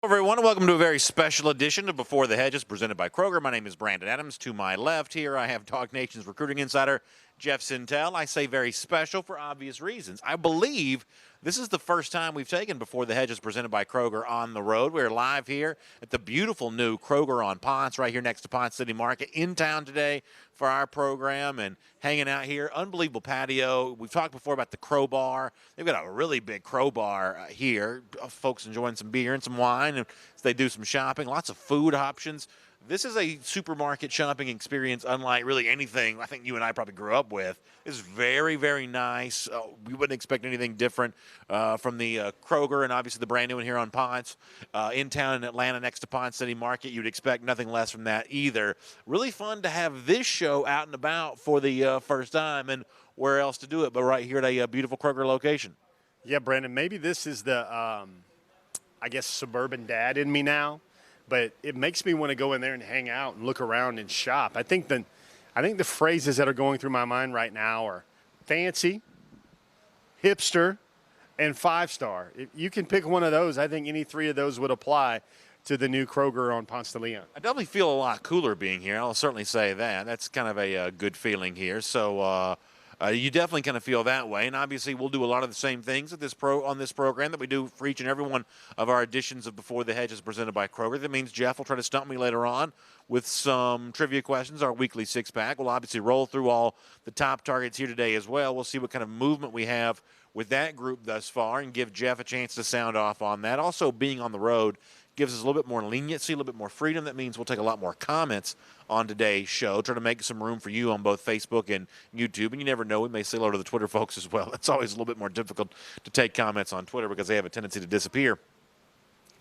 Everyone, welcome to a very special edition of Before the Hedges, presented by Kroger. My name is Brandon Adams. To my left here, I have Dog Nation's recruiting insider, Jeff Sintel. I say very special for obvious reasons. I believe this is the first time we've taken Before the Hedges, presented by Kroger, on the road. We're live here at the beautiful new Kroger on Ponce, right here next to Ponce City Market, in town today for our program and hanging out here. Unbelievable patio. We've talked before about the Crowbar. They've got a really big Crowbar here. Folks enjoying some beer and some wine as they do some shopping. Lots of food options. This is a supermarket shopping experience unlike really anything I think you and I probably grew up with. It's very, very nice. We wouldn't expect anything different from the Kroger and obviously the brand new one here on Ponce. In town in Atlanta next to Ponce City Market, you'd expect nothing less from that either. Really fun to have this show out and about for the first time, and where else to do it but right here at a beautiful Kroger location. Yeah, Brandon, maybe this is the, I guess, suburban dad in me now. But it makes me want to go in there and hang out and look around and shop. I think the phrases that are going through my mind right now are fancy, hipster, and five-star. If you can pick one of those, I think any three of those would apply to the new Kroger on Ponce de Leon. I definitely feel a lot cooler being here. I'll certainly say that. That's kind of a good feeling here. So you definitely kind of feel that way, and obviously we'll do a lot of the same things at on this program that we do for each and every one of our editions of Before the Hedges presented by Kroger. That means Jeff will try to stump me later on with some trivia questions, our weekly six-pack. We'll obviously roll through all the top targets here today as well. We'll see what kind of movement we have with that group thus far and give Jeff a chance to sound off on that. Also, being on the road gives us a little bit more leniency, a little bit more freedom. That means we'll take a lot more comments on today's show, try to make some room for you on both Facebook and YouTube. And you never know, we may say hello to the Twitter folks as well. It's always a little bit more difficult to take comments on Twitter because they have a tendency to disappear.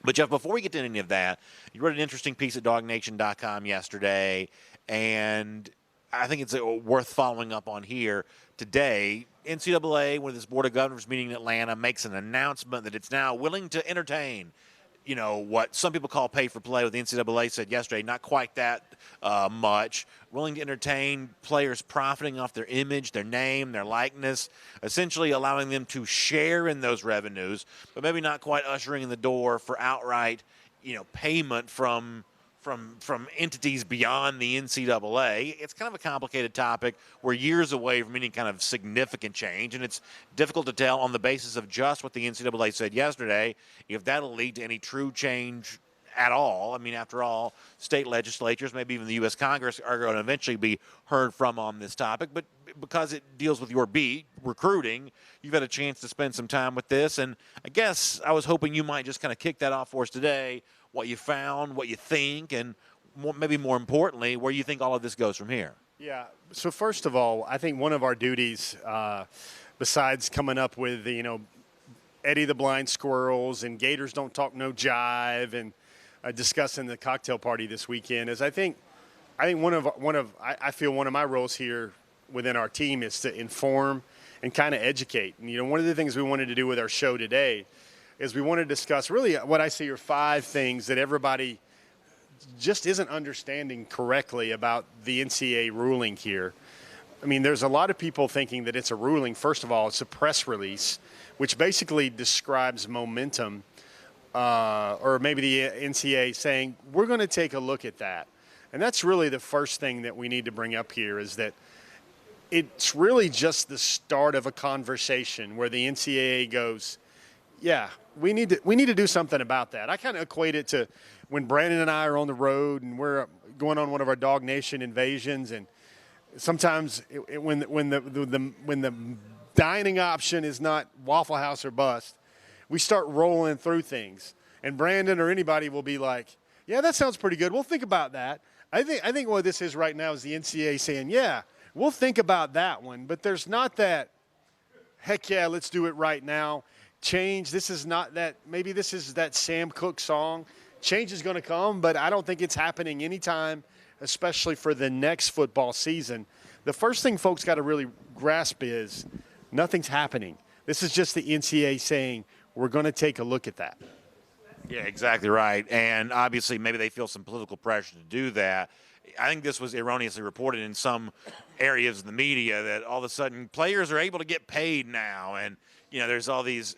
But, Jeff, before we get to any of that, you wrote an interesting piece at dognation.com yesterday, and I think it's worth following up on here today. NCAA, when this Board of Governors meeting in Atlanta, makes an announcement that it's now willing to entertain what some people call pay for play. What the NCAA said yesterday, not quite that much. Willing to entertain players profiting off their image, their name, their likeness, essentially allowing them to share in those revenues, but maybe not quite ushering in the door for outright, payment from entities beyond the NCAA. It's kind of a complicated topic. We're years away from any kind of significant change, and it's difficult to tell on the basis of just what the NCAA said yesterday if that'll lead to any true change at all. I mean, after all, state legislatures, maybe even the U.S. Congress, are going to eventually be heard from on this topic. But because it deals with your beat, recruiting, you've had a chance to spend some time with this. And I guess I was hoping you might just kind of kick that off for us today, what you found, what you think, and maybe more importantly, where you think all of this goes from here. Yeah. So first of all, I think one of our duties, besides coming up with Eddie the Blind Squirrels and Gators Don't Talk No Jive and discussing the cocktail party this weekend, is I feel one of my roles here within our team is to inform and kind of educate. And one of the things we wanted to do with our show today is we want to discuss really what I see are 5 things that everybody just isn't understanding correctly about the NCAA ruling here. I mean, there's a lot of people thinking that it's a ruling. First of all, it's a press release, which basically describes momentum, or maybe the NCAA saying, we're going to take a look at that. And that's really the first thing that we need to bring up here, is that it's really just the start of a conversation where the NCAA goes, yeah, we need to do something about that. I kind of equate it to when Brandon and I are on the road and we're going on one of our Dog Nation invasions, and sometimes when the dining option is not Waffle House or bust, we start rolling through things, and Brandon or anybody will be like, "Yeah, that sounds pretty good. We'll think about that." I think what this is right now is the NCAA saying, "Yeah, we'll think about that one," but there's not that, "Heck yeah, let's do it right now." Change. This is not that. Maybe this is that Sam Cooke song. Change is going to come, but I don't think it's happening anytime, especially for the next football season. The first thing folks got to really grasp is nothing's happening. This is just the NCAA saying we're going to take a look at that. Yeah, exactly right. And obviously maybe they feel some political pressure to do that. I think this was erroneously reported in some areas of the media that all of a sudden players are able to get paid now, and there's all these,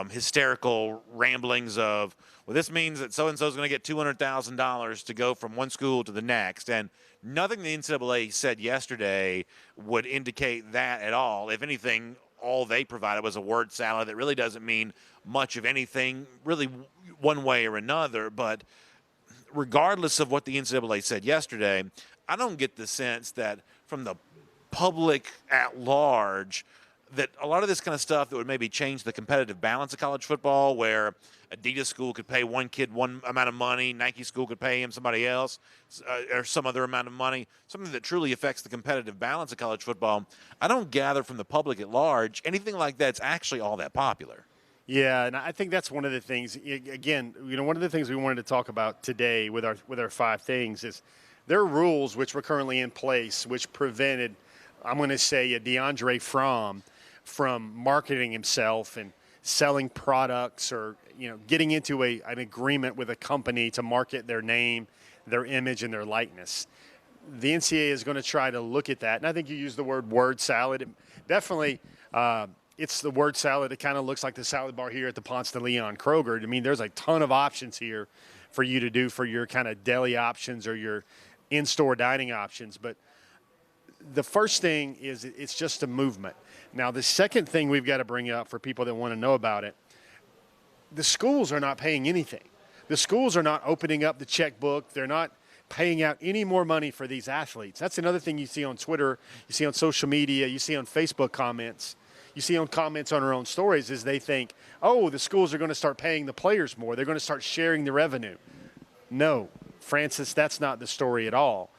hysterical ramblings of, well, this means that so-and-so is going to get $200,000 to go from one school to the next. And nothing the NCAA said yesterday would indicate that at all. If anything, all they provided was a word salad that really doesn't mean much of anything, really one way or another. But regardless of what the NCAA said yesterday, I don't get the sense that from the public at large that a lot of this kind of stuff that would maybe change the competitive balance of college football, where Adidas school could pay one kid one amount of money, Nike school could pay him somebody else, or some other amount of money, something that truly affects the competitive balance of college football. I don't gather from the public at large anything like that's actually all that popular. Yeah, and I think that's one of the things. Again, one of the things we wanted to talk about today with our 5 things is there are rules which were currently in place which prevented, I'm going to say, a DeAndre from marketing himself and selling products, or getting into an agreement with a company to market their name, their image, and their likeness. The NCAA is going to try to look at that, and I think you used the word salad. Definitely, it's the word salad. It kind of looks like the salad bar here at the Ponce de Leon Kroger. I mean, there's a ton of options here for you to do for your kind of deli options or your in-store dining options, but the first thing is it's just a movement. Now, the second thing we've got to bring up for people that want to know about it, the schools are not paying anything. The schools are not opening up the checkbook. They're not paying out any more money for these athletes. That's another thing you see on Twitter, you see on social media, you see on Facebook comments, you see on comments on our own stories, is they think, oh, the schools are going to start paying the players more. They're going to start sharing the revenue. No, Francis, that's not the story at all.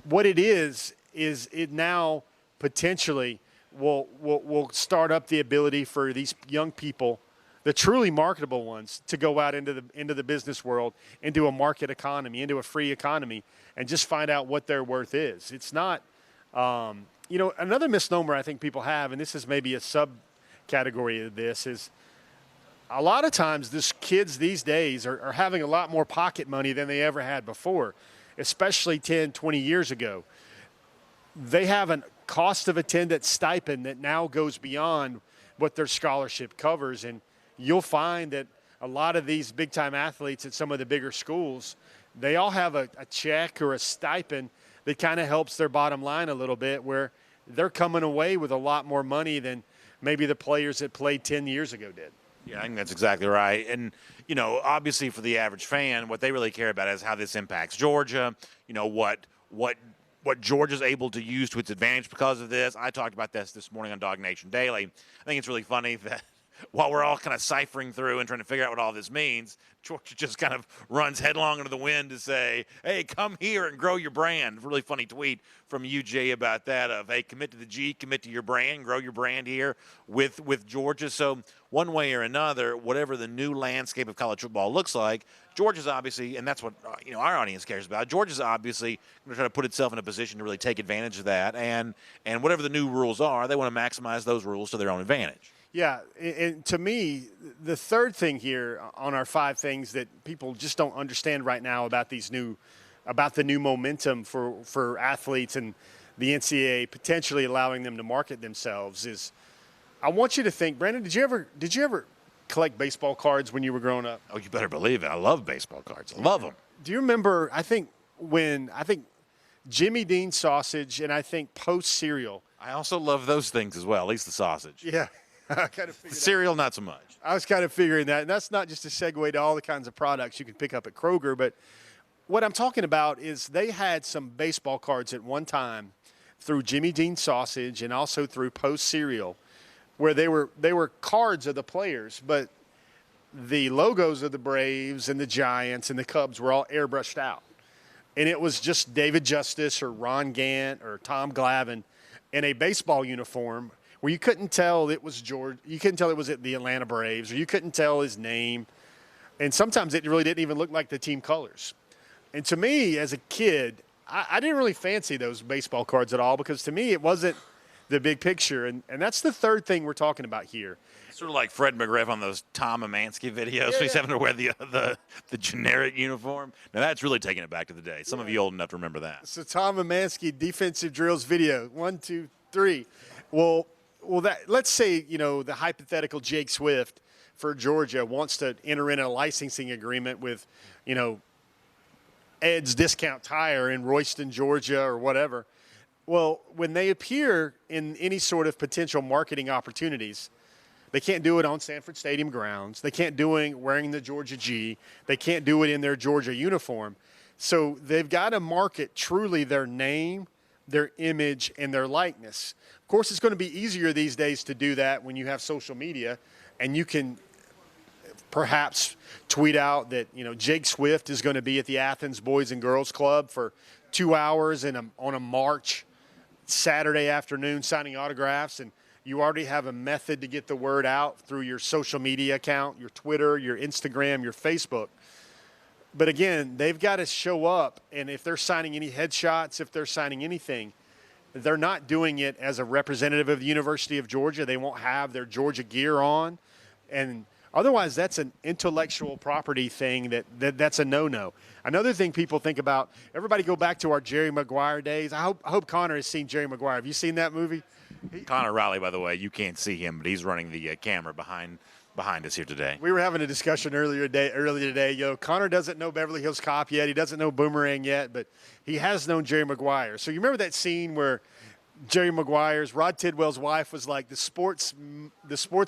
What it is it now potentially will start up the ability for these young people, the truly marketable ones, to go out into the business world, into a market economy, into a free economy, and just find out what their worth is. It's not, another misnomer I think people have, and this is maybe a subcategory of this, is a lot of times these kids these days are having a lot more pocket money than they ever had before, especially 10, 20 years ago. They have a cost of attendance stipend that now goes beyond what their scholarship covers. And you'll find that a lot of these big-time athletes at some of the bigger schools, they all have a check or a stipend that kind of helps their bottom line a little bit, where they're coming away with a lot more money than maybe the players that played 10 years ago did. Yeah, I think that's exactly right. And, obviously for the average fan, what they really care about is how this impacts Georgia, what Georgia's able to use to its advantage because of this. I talked about this morning on Dog Nation Daily. I think it's really funny that while we're all kind of ciphering through and trying to figure out what all this means, Georgia just kind of runs headlong into the wind to say, hey, come here and grow your brand. Really funny tweet from UJ about that of, hey, commit to the G, commit to your brand, grow your brand here with Georgia. So one way or another, whatever the new landscape of college football looks like, Georgia's obviously, and that's what our audience cares about, Georgia's obviously going to try to put itself in a position to really take advantage of that. And whatever the new rules are, they want to maximize those rules to their own advantage. Yeah, and to me, the third thing here on our 5 things that people just don't understand right now about the new momentum for athletes and the NCAA potentially allowing them to market themselves is, I want you to think, Brandon, did you ever collect baseball cards when you were growing up? Oh, you better believe it. I love baseball cards. I love them. Do you remember, I think Jimmy Dean sausage and I think Post cereal. I also love those things as well, at least the sausage. Yeah. I kind of figured cereal, not so much. I was kind of figuring that. And that's not just a segue to all the kinds of products you can pick up at Kroger. But what I'm talking about is they had some baseball cards at one time through Jimmy Dean sausage and also through Post cereal, where they were cards of the players, but the logos of the Braves and the Giants and the Cubs were all airbrushed out. And it was just David Justice or Ron Gant or Tom Glavine in a baseball uniform, where you couldn't tell it was George, you couldn't tell it was the Atlanta Braves, or you couldn't tell his name. And sometimes it really didn't even look like the team colors. And to me, as a kid, I didn't really fancy those baseball cards at all, because to me it wasn't the big picture. And that's the third thing we're talking about here. Sort of like Fred McGriff on those Tom Amansky videos. He's having to wear the generic uniform. Now, that's really taking it back to the day. Some of you old enough to remember that. So Tom Amansky defensive drills video, 1, 2, 3. Well, Well, let's say, the hypothetical Jake Swift for Georgia wants to enter in a licensing agreement with, Ed's Discount Tire in Royston, Georgia, or whatever. Well, when they appear in any sort of potential marketing opportunities, they can't do it on Sanford Stadium grounds. They can't do it wearing the Georgia G. They can't do it in their Georgia uniform. So they've got to market truly their name, their image, and their likeness. Of course, it's going to be easier these days to do that when you have social media, and you can perhaps tweet out that, Jake Swift is going to be at the Athens Boys and Girls Club for 2 hours on a March Saturday afternoon signing autographs, and you already have a method to get the word out through your social media account, your Twitter, your Instagram, your Facebook. But again, they've got to show up, and if they're signing any headshots, if they're signing anything, they're not doing it as a representative of the University of Georgia. They won't have their Georgia gear on, and otherwise that's an intellectual property thing that's a no-no. Another thing people think about, everybody go back to our Jerry Maguire days. I hope Connor has seen Jerry Maguire. Have you seen that movie? Connor Riley, by the way, you can't see him, but he's running the camera behind us here today. We were having a discussion earlier today. Connor doesn't know Beverly Hills Cop yet. He doesn't know Boomerang yet, but he has known Jerry Maguire. So you remember that scene where Jerry Maguire's, Rod Tidwell's wife was like the sports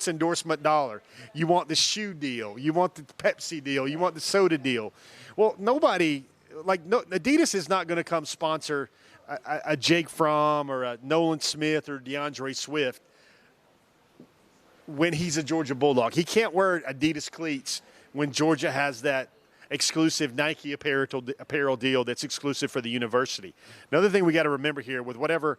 endorsement dollar. You want the shoe deal. You want the Pepsi deal. You want the soda deal. Well, Adidas is not going to come sponsor a Jake Fromm or a Nolan Smith or DeAndre Swift when he's a Georgia Bulldog. He can't wear Adidas cleats when Georgia has that exclusive Nike apparel deal that's exclusive for the university. Another thing we got to remember here, with whatever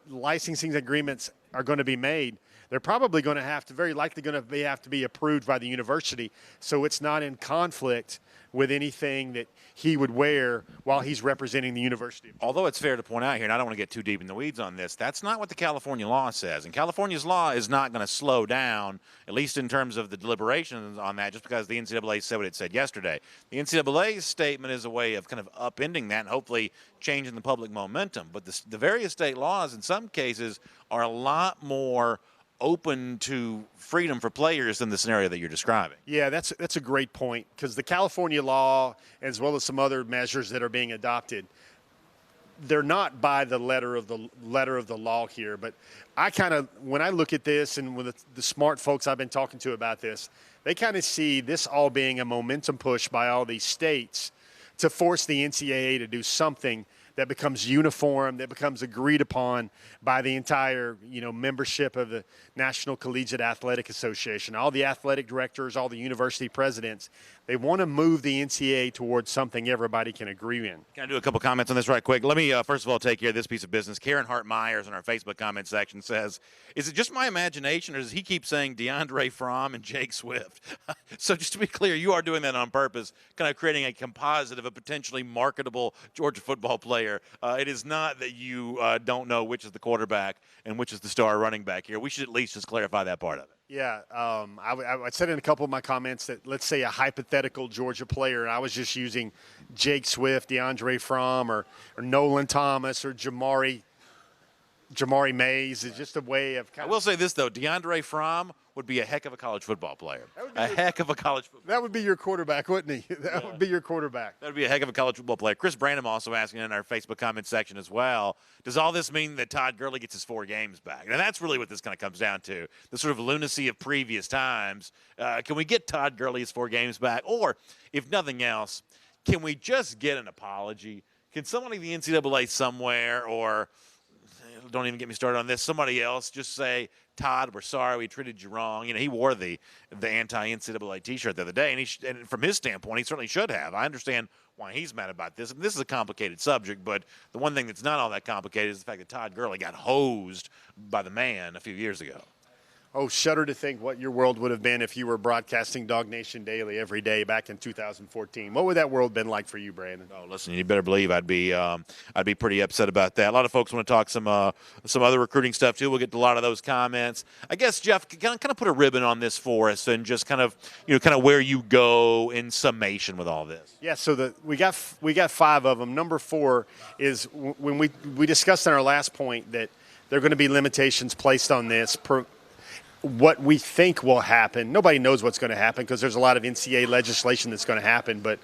licensing agreements are going to be made, they're probably going to have to be approved by the university, so it's not in conflict with anything that he would wear while he's representing the university. Although it's fair to point out here, and I don't want to get too deep in the weeds on this, that's not what the California law says. And California's law is not going to slow down, at least in terms of the deliberations on that, just because the NCAA said what it said yesterday. The NCAA's statement is a way of kind of upending that and hopefully changing the public momentum. But the various state laws in some cases are a lot more open to freedom for players than the scenario that you're describing. Yeah, that's a great point, because the California law, as well as some other measures that are being adopted, they're not by the letter of the law here. But when I look at this, and with the smart folks I've been talking to about this, they kind of see this all being a momentum push by all these states to force the NCAA to do something that becomes uniform, that becomes agreed upon by the entire, membership of the National Collegiate Athletic Association. All the athletic directors, all the university presidents, they want to move the NCAA towards something everybody can agree in. Can I do a couple comments on this right quick? Let me, first of all, take care of this piece of business. Karen Hart-Myers in our Facebook comment section says, is it just my imagination, or does he keep saying DeAndre Fromm and Jake Swift? So just to be clear, you are doing that on purpose, kind of creating a composite of a potentially marketable Georgia football player. It is not that you don't know which is the quarterback and which is the star running back here. We should at least just clarify that part of it. Yeah, I said in a couple of my comments that, let's say, a hypothetical Georgia player, and I was just using Jake Swift, DeAndre Fromm, or Nolan Thomas, or Jamari Mays, is just a way of I will say this, though. DeAndre Fromm would be a heck of a college football player. Heck of a college football player. That would be your quarterback, wouldn't he? That would be your quarterback. That would be a heck of a college football player. Chris Branham also asking in our Facebook comment section as well, does all this mean that Todd Gurley gets his 4 games back? And that's really what this kind of comes down to, the sort of lunacy of previous times. Can we get Todd Gurley his 4 games back? Or, if nothing else, can we just get an apology? Can somebody in the NCAA somewhere, or don't even get me started on this, somebody else just say, Todd, we're sorry, we treated you wrong. He wore the anti-NCAA T-shirt the other day, and from his standpoint, he certainly should have. I understand why he's mad about this. And this is a complicated subject, but the one thing that's not all that complicated is the fact that Todd Gurley got hosed by the man a few years ago. Oh, shudder to think what your world would have been if you were broadcasting Dog Nation Daily every day back in 2014. What would that world have been like for you, Brandon? Oh, listen, you better believe I'd be pretty upset about that. A lot of folks want to talk some other recruiting stuff too. We'll get to a lot of those comments. I guess, Jeff, kind of put a ribbon on this for us, and just kind of where you go in summation with all this. Yeah, so we got 5 of them. Number 4 is when we discussed in our last point that there are going to be limitations placed on this. What we think will happen, nobody knows what's going to happen because there's a lot of NCAA legislation that's going to happen, but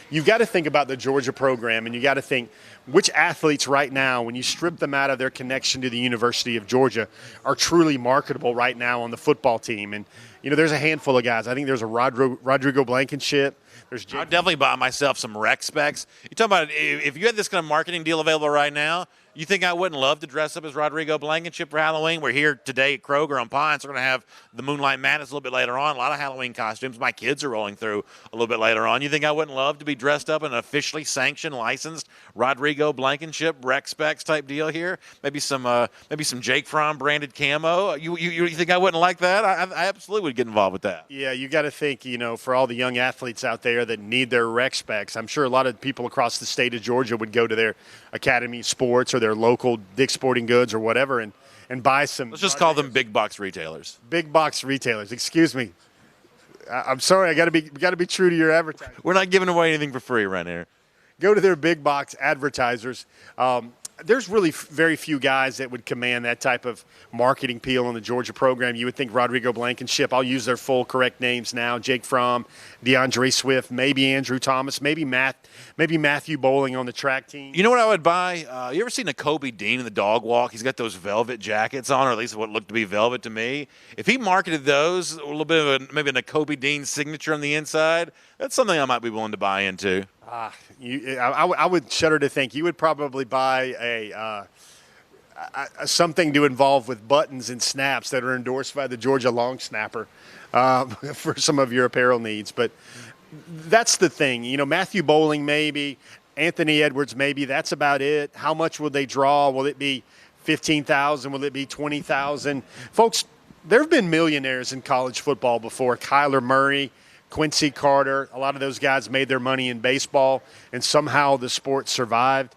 you've got to think about the Georgia program, and you got to think which athletes right now, when you strip them out of their connection to the University of Georgia, are truly marketable right now on the football team. And, there's a handful of guys. I think there's a Rodrigo Blankenship. There's I'd definitely buy myself some rec specs. You talking about if you had this kind of marketing deal available right now, you think I wouldn't love to dress up as Rodrigo Blankenship for Halloween? We're here today at Kroger on Pines. We're going to have the Moonlight Madness a little bit later on. A lot of Halloween costumes. My kids are rolling through a little bit later on. You think I wouldn't love to be dressed up in an officially sanctioned, licensed Rodrigo Blankenship rec specs type deal here? Maybe some Jake Fromm branded camo. You think I wouldn't like that? I absolutely would get involved with that. Yeah, you got to think, for all the young athletes out there that need their rec specs, I'm sure a lot of people across the state of Georgia would go to their Academy Sports or their local Dick's Sporting Goods or whatever and buy some. Let's just call them big box retailers. Big box retailers. Excuse me. I'm sorry. I got to be true to your advertising. We're not giving away anything for free right here. Go to their big box advertisers. There's really very few guys that would command that type of marketing appeal in the Georgia program. You would think Rodrigo Blankenship. I'll use their full correct names now. Jake Fromm, DeAndre Swift, maybe Andrew Thomas, maybe Matthew Bowling on the track team. You know what I would buy? You ever seen a Kobe Dean in the dog walk? He's got those velvet jackets on, or at least what looked to be velvet to me. If he marketed those, a little bit of maybe a Kobe Dean signature on the inside, that's something I might be willing to buy into. I would shudder to think you would probably buy a something to involve with buttons and snaps that are endorsed by the Georgia long snapper for some of your apparel needs. But that's the thing. Matthew Bowling maybe, Anthony Edwards maybe. That's about it. How much will they draw? Will it be 15,000? Will it be 20,000? Folks, there have been millionaires in college football before. Kyler Murray, Quincy Carter, a lot of those guys made their money in baseball, and somehow the sport survived.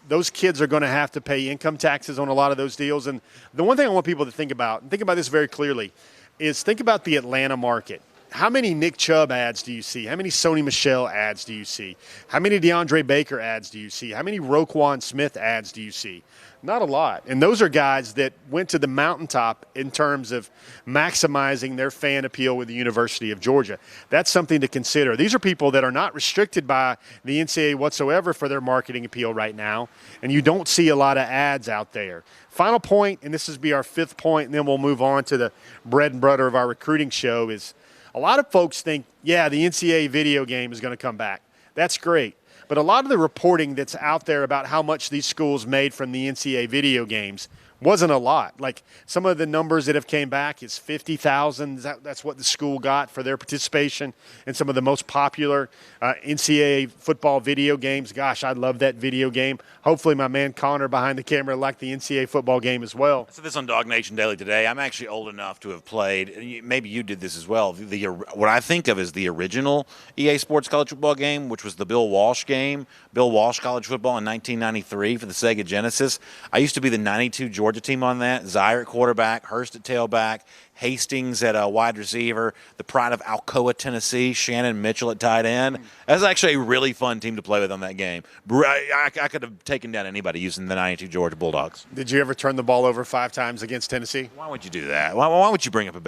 Those kids are going to have to pay income taxes on a lot of those deals. And the one thing I want people to think about, and think about this very clearly, is think about the Atlanta market. How many Nick Chubb ads do you see? How many Sony Michel ads do you see? How many DeAndre Baker ads do you see? How many Roquan Smith ads do you see? Not a lot. And those are guys that went to the mountaintop in terms of maximizing their fan appeal with the University of Georgia. That's something to consider. These are people that are not restricted by the NCAA whatsoever for their marketing appeal right now, and you don't see a lot of ads out there. Final point, and this will be our fifth point, and then we'll move on to the bread and butter of our recruiting show, is a lot of folks think, yeah, the NCAA video game is going to come back. That's great. But a lot of the reporting that's out there about how much these schools made from the NCAA video games wasn't a lot. Like some of the numbers that have came back is 50,000. That's what the school got for their participation in some of the most popular NCAA football video games. Gosh, I love that video game. Hopefully my man Connor behind the camera liked the NCAA football game as well. I said this on Dog Nation Daily today. I'm actually old enough to have played, maybe you did this as well, what I think of as the original EA Sports college football game, which was the Bill Walsh game, Bill Walsh college football in 1993 for the Sega Genesis. I used to be the 92 Georgia team on that. Zaire at quarterback, Hurst at tailback, Hastings at wide receiver, the pride of Alcoa, Tennessee, Shannon Mitchell at tight end. That was actually a really fun team to play with on that game. I could have taken down anybody using the 92 Georgia Bulldogs. Did you ever turn the ball over 5 times against Tennessee? Why would you do that? Why would you bring up a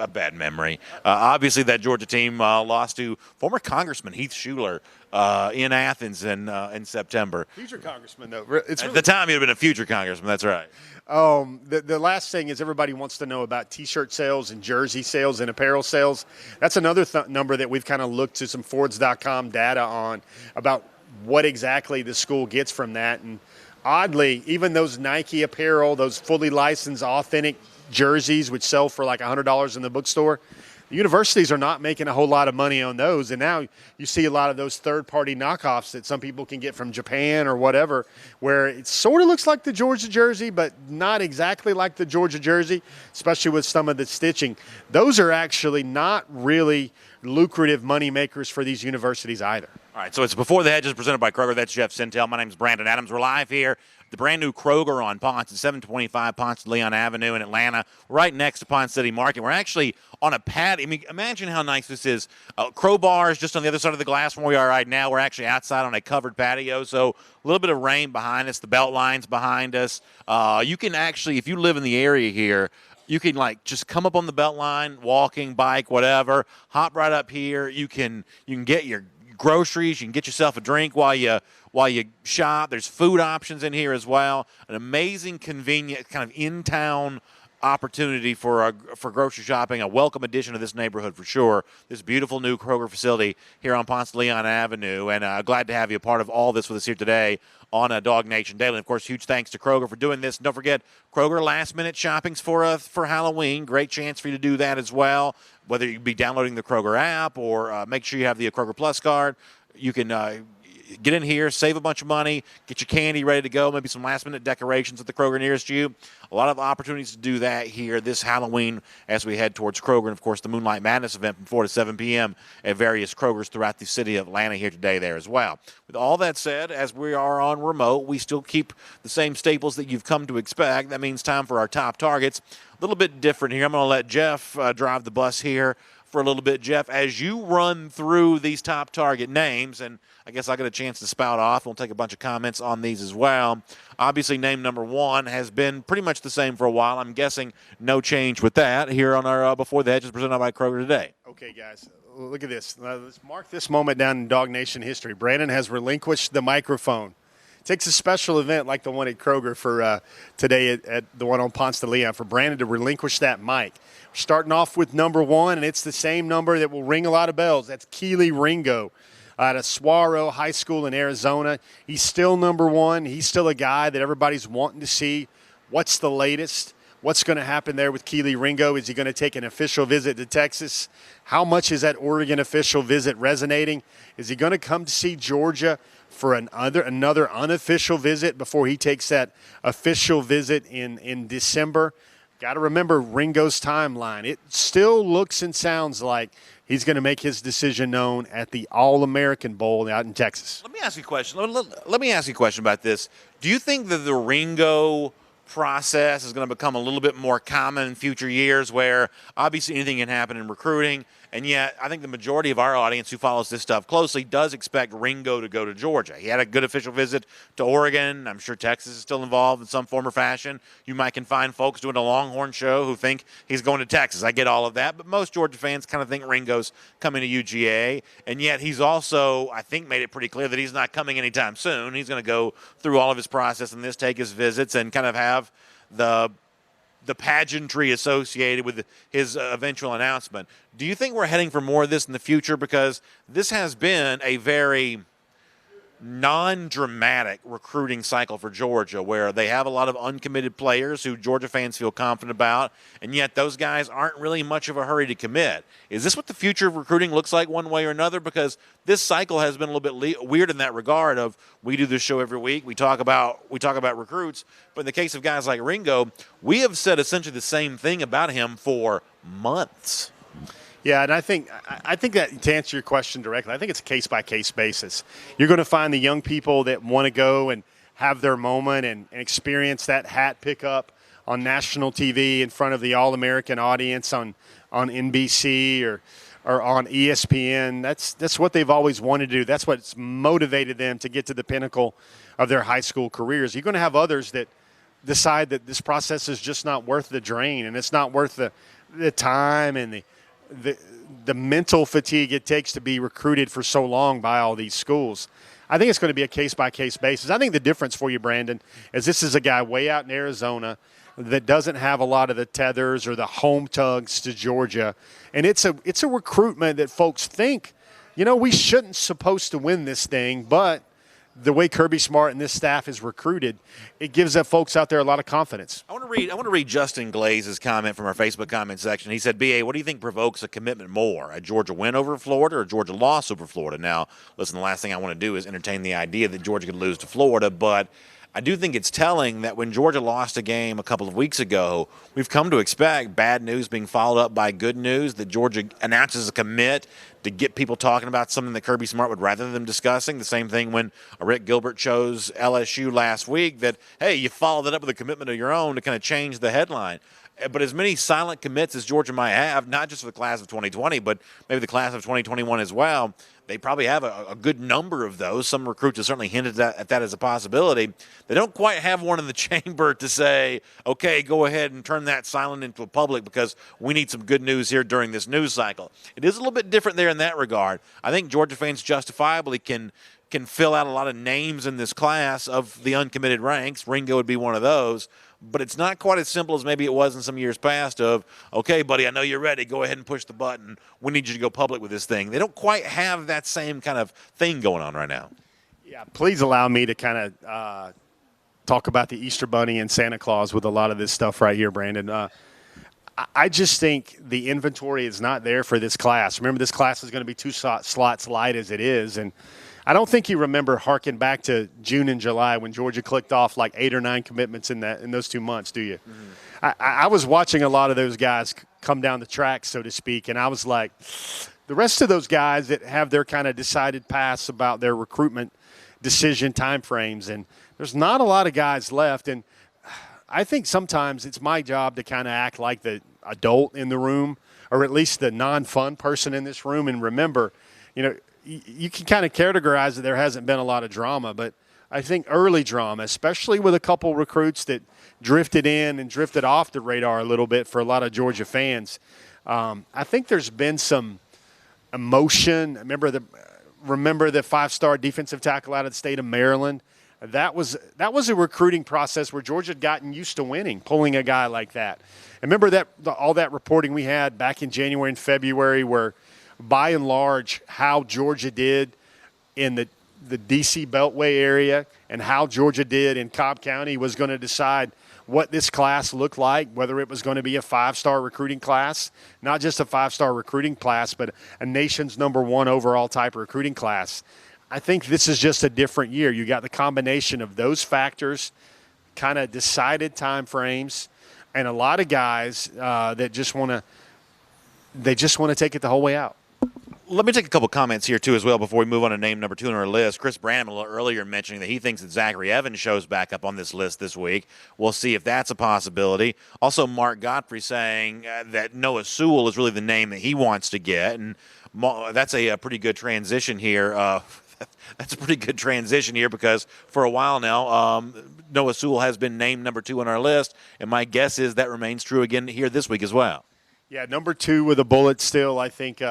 bad memory? Obviously, that Georgia team lost to former Congressman Heath Shuler in Athens in September. Future congressman, though. At the time, he'd have been a future congressman. That's right. The last thing is everybody wants to know about T-shirt sales and jersey sales and apparel sales. That's another number that we've kind of looked to some Fords.com data on about what exactly the school gets from that. And oddly, even those Nike apparel, those fully licensed, authentic jerseys, which sell for like $100 in the bookstore, the universities are not making a whole lot of money on those. And now you see a lot of those third-party knockoffs that some people can get from Japan or whatever, where it sort of looks like the Georgia jersey, but not exactly like the Georgia jersey, especially with some of the stitching. Those are actually not really lucrative money makers for these universities either. All right, so it's Before the Hedges presented by Kroger. That's Jeff Sintel. My name's Brandon Adams. We're live here at the brand new Kroger on Ponce at 725 Ponce de Leon Avenue in Atlanta, right next to Ponce City Market. We're actually on a pad. I mean, imagine how nice this is. Crowbars just on the other side of the glass from where we are right now. We're actually outside on a covered patio, so a little bit of rain behind us. The belt line's behind us. You can actually, if you live in the area here, you can just come up on the belt line, walking, bike, whatever. Hop right up here. You can get your groceries. You can get yourself a drink while you shop. There's food options in here as well. An amazing, convenient kind of in-town opportunity for grocery shopping. A welcome addition to this neighborhood for sure. This beautiful new Kroger facility here on Ponce de Leon Avenue, and glad to have you a part of all this with us here today on Dog Nation Daily. And of course, huge thanks to Kroger for doing this. And don't forget, Kroger last-minute shopping's for Halloween. Great chance for you to do that as well. Whether you be downloading the Kroger app or make sure you have the Kroger Plus card, you can get in here, save a bunch of money, get your candy ready to go, maybe some last-minute decorations at the Kroger nearest you. A lot of opportunities to do that here this Halloween as we head towards Kroger. And, of course, the Moonlight Madness event from 4 to 7 p.m. at various Krogers throughout the city of Atlanta here today there as well. With all that said, as we are on remote, we still keep the same staples that you've come to expect. That means time for our top targets. A little bit different here. I'm going to let Jeff drive the bus here for a little bit. Jeff, as you run through these top target names, and I guess I got a chance to spout off. We'll take a bunch of comments on these as well. Obviously, name number one has been pretty much the same for a while. I'm guessing no change with that here on our Before the Hedges presented by Kroger today. Okay, guys, look at this. Let's mark this moment down in Dog Nation history. Brandon has relinquished the microphone. It takes a special event like the one at Kroger for today at the one on Ponce de Leon for Brandon to relinquish that mic. We're starting off with number one, and it's the same number that will ring a lot of bells. That's Keeley Ringo out of Saguaro High School in Arizona. He's still number one. He's still a guy that everybody's wanting to see. What's the latest? What's going to happen there with Keeley Ringo? Is he going to take an official visit to Texas? How much is that Oregon official visit resonating? Is he going to come to see Georgia for another unofficial visit before he takes that official visit in December? Got to remember Ringo's timeline. It still looks and sounds like he's going to make his decision known at the All-American Bowl out in Texas. Let me ask you a question. Let me ask you a question about this. Do you think that the Ringo process is going to become a little bit more common in future years, where obviously anything can happen in recruiting, and yet I think the majority of our audience who follows this stuff closely does expect Ringo to go to Georgia? He had a good official visit to Oregon. I'm sure Texas is still involved in some form or fashion. You might can find folks doing a Longhorn show who think he's going to Texas. I get all of that, but most Georgia fans kind of think Ringo's coming to UGA, and yet he's also, I think, made it pretty clear that he's not coming anytime soon. He's going to go through all of his process and take his visits and kind of have the pageantry associated with his eventual announcement. Do you think we're heading for more of this in the future? Because this has been a very non-dramatic recruiting cycle for Georgia, where they have a lot of uncommitted players who Georgia fans feel confident about, and yet those guys aren't really much of a hurry to commit. Is this what the future of recruiting looks like one way or another? Because this cycle has been a little bit weird in that regard of, we do this show every week, we talk about recruits, but in the case of guys like Ringo, we have said essentially the same thing about him for months. Yeah, and I think that, to answer your question directly, I think it's a case-by-case basis. You're going to find the young people that want to go and have their moment and experience that hat pickup on national TV in front of the All-American audience on NBC or on ESPN. That's what they've always wanted to do. That's what's motivated them to get to the pinnacle of their high school careers. You're going to have others that decide that this process is just not worth the drain, and it's not worth the time and the mental fatigue it takes to be recruited for so long by all these schools. I think it's going to be a case-by-case basis. I think the difference for you, Brandon, is this is a guy way out in Arizona that doesn't have a lot of the tethers or the home tugs to Georgia. And it's a recruitment that folks think, we shouldn't supposed to win this thing, but the way Kirby Smart and this staff is recruited, it gives the folks out there a lot of confidence. I want to read Justin Glaze's comment from our Facebook comment section. He said, "BA, what do you think provokes a commitment more, a Georgia win over Florida or a Georgia loss over Florida?" Now, listen, the last thing I want to do is entertain the idea that Georgia could lose to Florida, but I do think it's telling that when Georgia lost a game a couple of weeks ago, we've come to expect bad news being followed up by good news, that Georgia announces a commit, to get people talking about something that Kirby Smart would rather them discussing. The same thing when Rick Gilbert chose LSU last week, that, hey, you followed it up with a commitment of your own to kind of change the headline. But as many silent commits as Georgia might have, not just for the class of 2020, but maybe the class of 2021 as well, they probably have a good number of those. Some recruits have certainly hinted at that as a possibility. They don't quite have one in the chamber to say, okay, go ahead and turn that silent into a public because we need some good news here during this news cycle. It is a little bit different there in that regard. I think Georgia fans justifiably can fill out a lot of names in this class of the uncommitted ranks. Ringo would be one of those. But it's not quite as simple as maybe it was in some years past of, okay, buddy, I know you're ready. Go ahead and push the button. We need you to go public with this thing. They don't quite have that same kind of thing going on right now. Yeah, please allow me to kind of talk about the Easter Bunny and Santa Claus with a lot of this stuff right here, Brandon. I just think the inventory is not there for this class. Remember, this class is going to be two slots light as it is, and I don't think you remember harking back to June and July when Georgia clicked off like 8 or 9 commitments in those 2 months, do you? Mm-hmm. I was watching a lot of those guys come down the track, so to speak, and I was like, the rest of those guys that have their kind of decided paths about their recruitment decision timeframes, and there's not a lot of guys left. And I think sometimes it's my job to kind of act like the adult in the room, or at least the non-fun person in this room, and remember, you can kind of categorize that there hasn't been a lot of drama, but I think early drama, especially with a couple recruits that drifted in and drifted off the radar a little bit for a lot of Georgia fans, I think there's been some emotion. Remember the 5-star defensive tackle out of the state of Maryland? That was a recruiting process where Georgia had gotten used to winning, pulling a guy like that. And remember all that reporting we had back in January and February where – by and large, how Georgia did in the D.C. Beltway area and how Georgia did in Cobb County was going to decide what this class looked like, whether it was going to be a 5-star recruiting class, not just a 5-star recruiting class, but a nation's #1 overall type recruiting class. I think this is just a different year. You got the combination of those factors, kind of decided time frames, and a lot of guys that just want to take it the whole way out. Let me take a couple comments here, too, as well, before we move on to name number 2 on our list. Chris Branham a little earlier mentioning that he thinks that Zachary Evans shows back up on this list this week. We'll see if that's a possibility. Also, Mark Godfrey saying that Noah Sewell is really the name that he wants to get, and that's a pretty good transition here. That's a pretty good transition here because for a while now, Noah Sewell has been named number 2 on our list, and my guess is that remains true again here this week as well. Yeah, number 2 with a bullet still, I think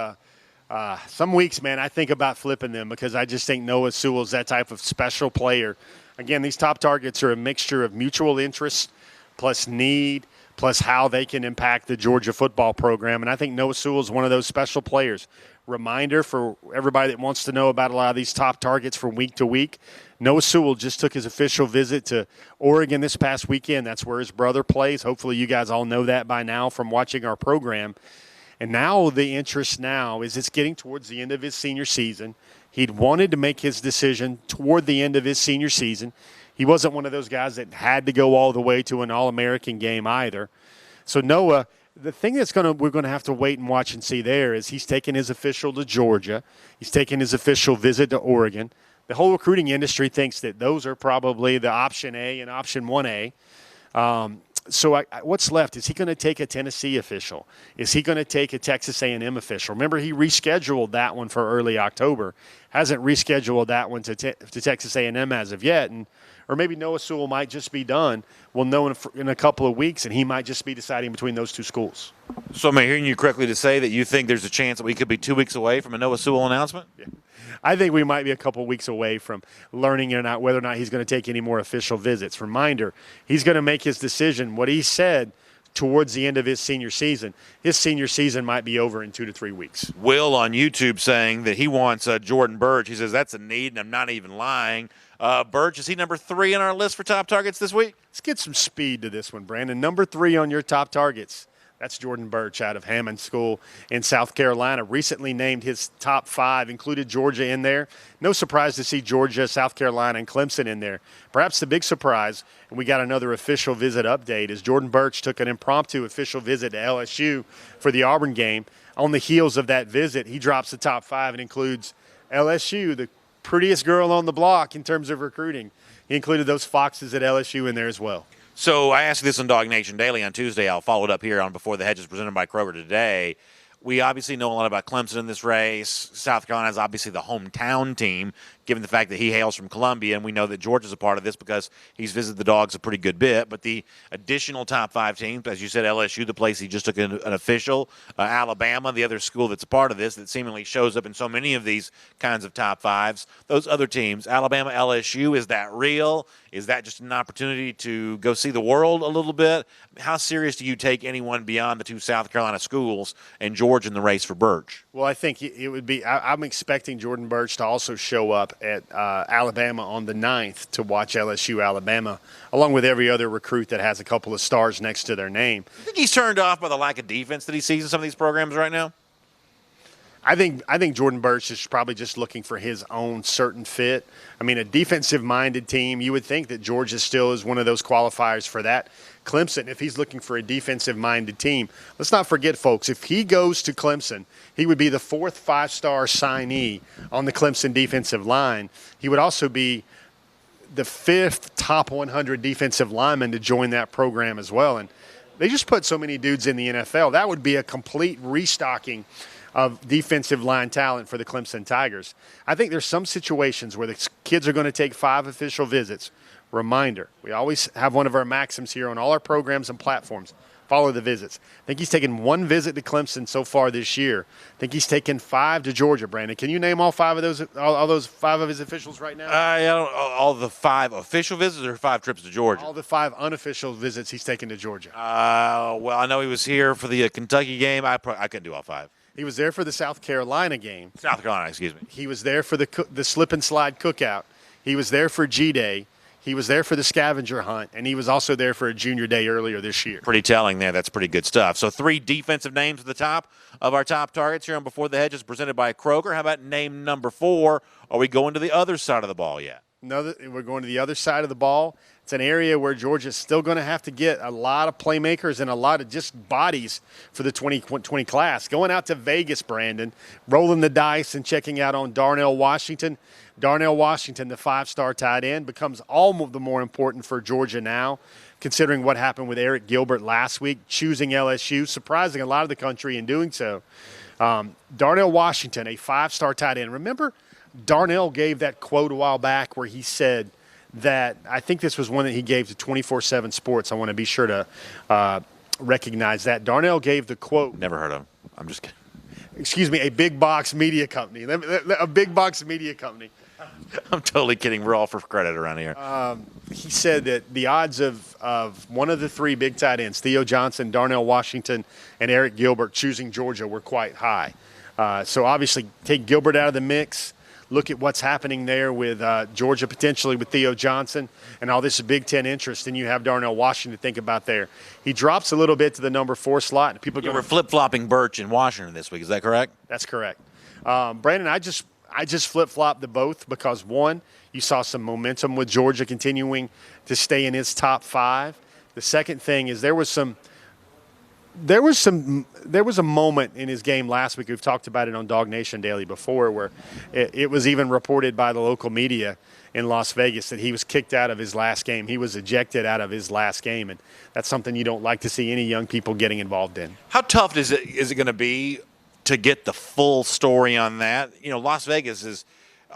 some weeks, man, I think about flipping them because I just think Noah Sewell's that type of special player. Again, these top targets are a mixture of mutual interest plus need plus how they can impact the Georgia football program, and I think Noah Sewell is one of those special players. Reminder for everybody that wants to know about a lot of these top targets from week to week, Noah Sewell just took his official visit to Oregon this past weekend. That's where his brother plays. Hopefully you guys all know that by now from watching our program. And now the interest now is it's getting towards the end of his senior season. He'd wanted to make his decision toward the end of his senior season. He wasn't one of those guys that had to go all the way to an All-American game either. So Noah, the thing we're going to have to wait and watch and see there is he's taking his official to Georgia. He's taking his official visit to Oregon. The whole recruiting industry thinks that those are probably the option A and option 1A. So what's left? Is he going to take a Tennessee official? Is he going to take a Texas A&M official? Remember, he rescheduled that one for early October. Hasn't rescheduled that one to Texas A&M as of yet. Or maybe Noah Sewell might just be done. We'll know in a couple of weeks, and he might just be deciding between those two schools. So am I hearing you correctly to say that you think there's a chance that we could be 2 weeks away from a Noah Sewell announcement? Yeah. I think we might be a couple of weeks away from learning whether or not he's going to take any more official visits. Reminder, he's going to make his decision, what he said, towards the end of his senior season. His senior season might be over in 2 to 3 weeks. Will on YouTube saying that he wants Jordan Birch. He says that's a need, and I'm not even lying. Birch, is he number 3 on our list for top targets this week? Let's get some speed to this one, Brandon. Number 3 on your top targets. That's Jordan Birch out of Hammond School in South Carolina. Recently named his top 5, included Georgia in there. No surprise to see Georgia, South Carolina, and Clemson in there. Perhaps the big surprise, and we got another official visit update, is Jordan Birch took an impromptu official visit to LSU for the Auburn game. On the heels of that visit, he drops the top 5 and includes LSU, the prettiest girl on the block in terms of recruiting. He included those Foxes at LSU in there as well. So I asked this on Dog Nation Daily on Tuesday. I'll follow it up here on Before the Hedges presented by Kroger today. We obviously know a lot about Clemson in this race. South Carolina is obviously the hometown team, given the fact that he hails from Columbia, and we know that Georgia's a part of this because he's visited the Dogs a pretty good bit. But the additional top 5 teams, as you said, LSU, the place he just took an official, Alabama, the other school that's a part of this that seemingly shows up in so many of these kinds of top 5s. Those other teams, Alabama, LSU, is that real? Is that just an opportunity to go see the world a little bit? How serious do you take anyone beyond the 2 South Carolina schools and Georgia in the race for Birch? Well, I think it would be – I'm expecting Jordan Birch to also show up at Alabama on the 9th to watch LSU Alabama, along with every other recruit that has a couple of stars next to their name. You think he's turned off by the lack of defense that he sees in some of these programs right now? I think Jordan Birch is probably just looking for his own certain fit. I mean, a defensive-minded team, you would think that Georgia still is one of those qualifiers for that. Clemson, if he's looking for a defensive-minded team, let's not forget, folks, if he goes to Clemson, he would be the 4th 5-star signee on the Clemson defensive line. He would also be the 5th top 100 defensive lineman to join that program as well. And they just put so many dudes in the NFL. That would be a complete restocking of defensive line talent for the Clemson Tigers. I think there's some situations where the kids are going to take 5 official visits. Reminder, we always have one of our maxims here on all our programs and platforms. Follow the visits. I think he's taken 1 visit to Clemson so far this year. I think he's taken 5 to Georgia, Brandon. Can you name all 5 of those, all those 5 of his officials right now? All the 5 official visits or 5 trips to Georgia? All the 5 unofficial visits he's taken to Georgia. Well, I know he was here for the Kentucky game. I couldn't do all 5. He was there for the South Carolina game. South Carolina, excuse me. He was there for the slip and slide cookout. He was there for G-Day. He was there for the scavenger hunt, and he was also there for a junior day earlier this year. Pretty telling there. That's pretty good stuff. So 3 defensive names at the top of our top targets here on Before the Hedges presented by Kroger. How about name number 4? Are we going to the other side of the ball yet? No, we're going to the other side of the ball. It's an area where Georgia's still going to have to get a lot of playmakers and a lot of just bodies for the 2020 class. Going out to Vegas, Brandon, rolling the dice and checking out on Darnell Washington. Darnell Washington, the 5-star tight end, becomes all the more important for Georgia now, considering what happened with Eric Gilbert last week, choosing LSU, surprising a lot of the country in doing so. Darnell Washington, a 5-star tight end. Remember, Darnell gave that quote a while back where he said that, I think this was one that he gave to 24/7 Sports. I want to be sure to recognize that. Darnell gave the quote. Never heard of him. I'm just kidding. Excuse me, a big box media company. A big box media company. I'm totally kidding. We're all for credit around here. He said that the odds of one of the 3 big tight ends, Theo Johnson, Darnell Washington, and Eric Gilbert, choosing Georgia were quite high. So obviously take Gilbert out of the mix. Look at what's happening there with Georgia, potentially with Theo Johnson and all this Big Ten interest, and you have Darnell Washington to think about there. He drops a little bit to the number 4 slot. And people we're flip-flopping Birch and Washington this week. Is that correct? That's correct. Brandon, I just flip-flopped the both because, one, you saw some momentum with Georgia continuing to stay in his top 5. The second thing is there was a moment in his game last week. We've talked about it on Dog Nation Daily before, where it was even reported by the local media in Las Vegas that he was kicked out of his last game. He was ejected out of his last game, and that's something you don't like to see any young people getting involved in. How tough is it going to be to get the full story on that? You know, Las Vegas is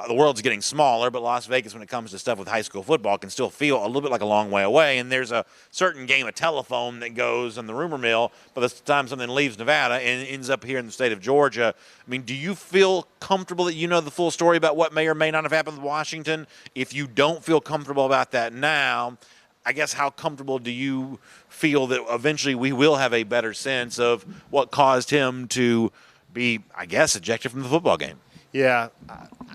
the world's getting smaller, but Las Vegas, when it comes to stuff with high school football, can still feel a little bit like a long way away. And there's a certain game of telephone that goes on the rumor mill by the time something leaves Nevada and ends up here in the state of Georgia. I mean, do you feel comfortable that you know the full story about what may or may not have happened with Washington? If you don't feel comfortable about that now, I guess how comfortable do you feel that eventually we will have a better sense of what caused him to be, I guess, ejected from the football game? Yeah,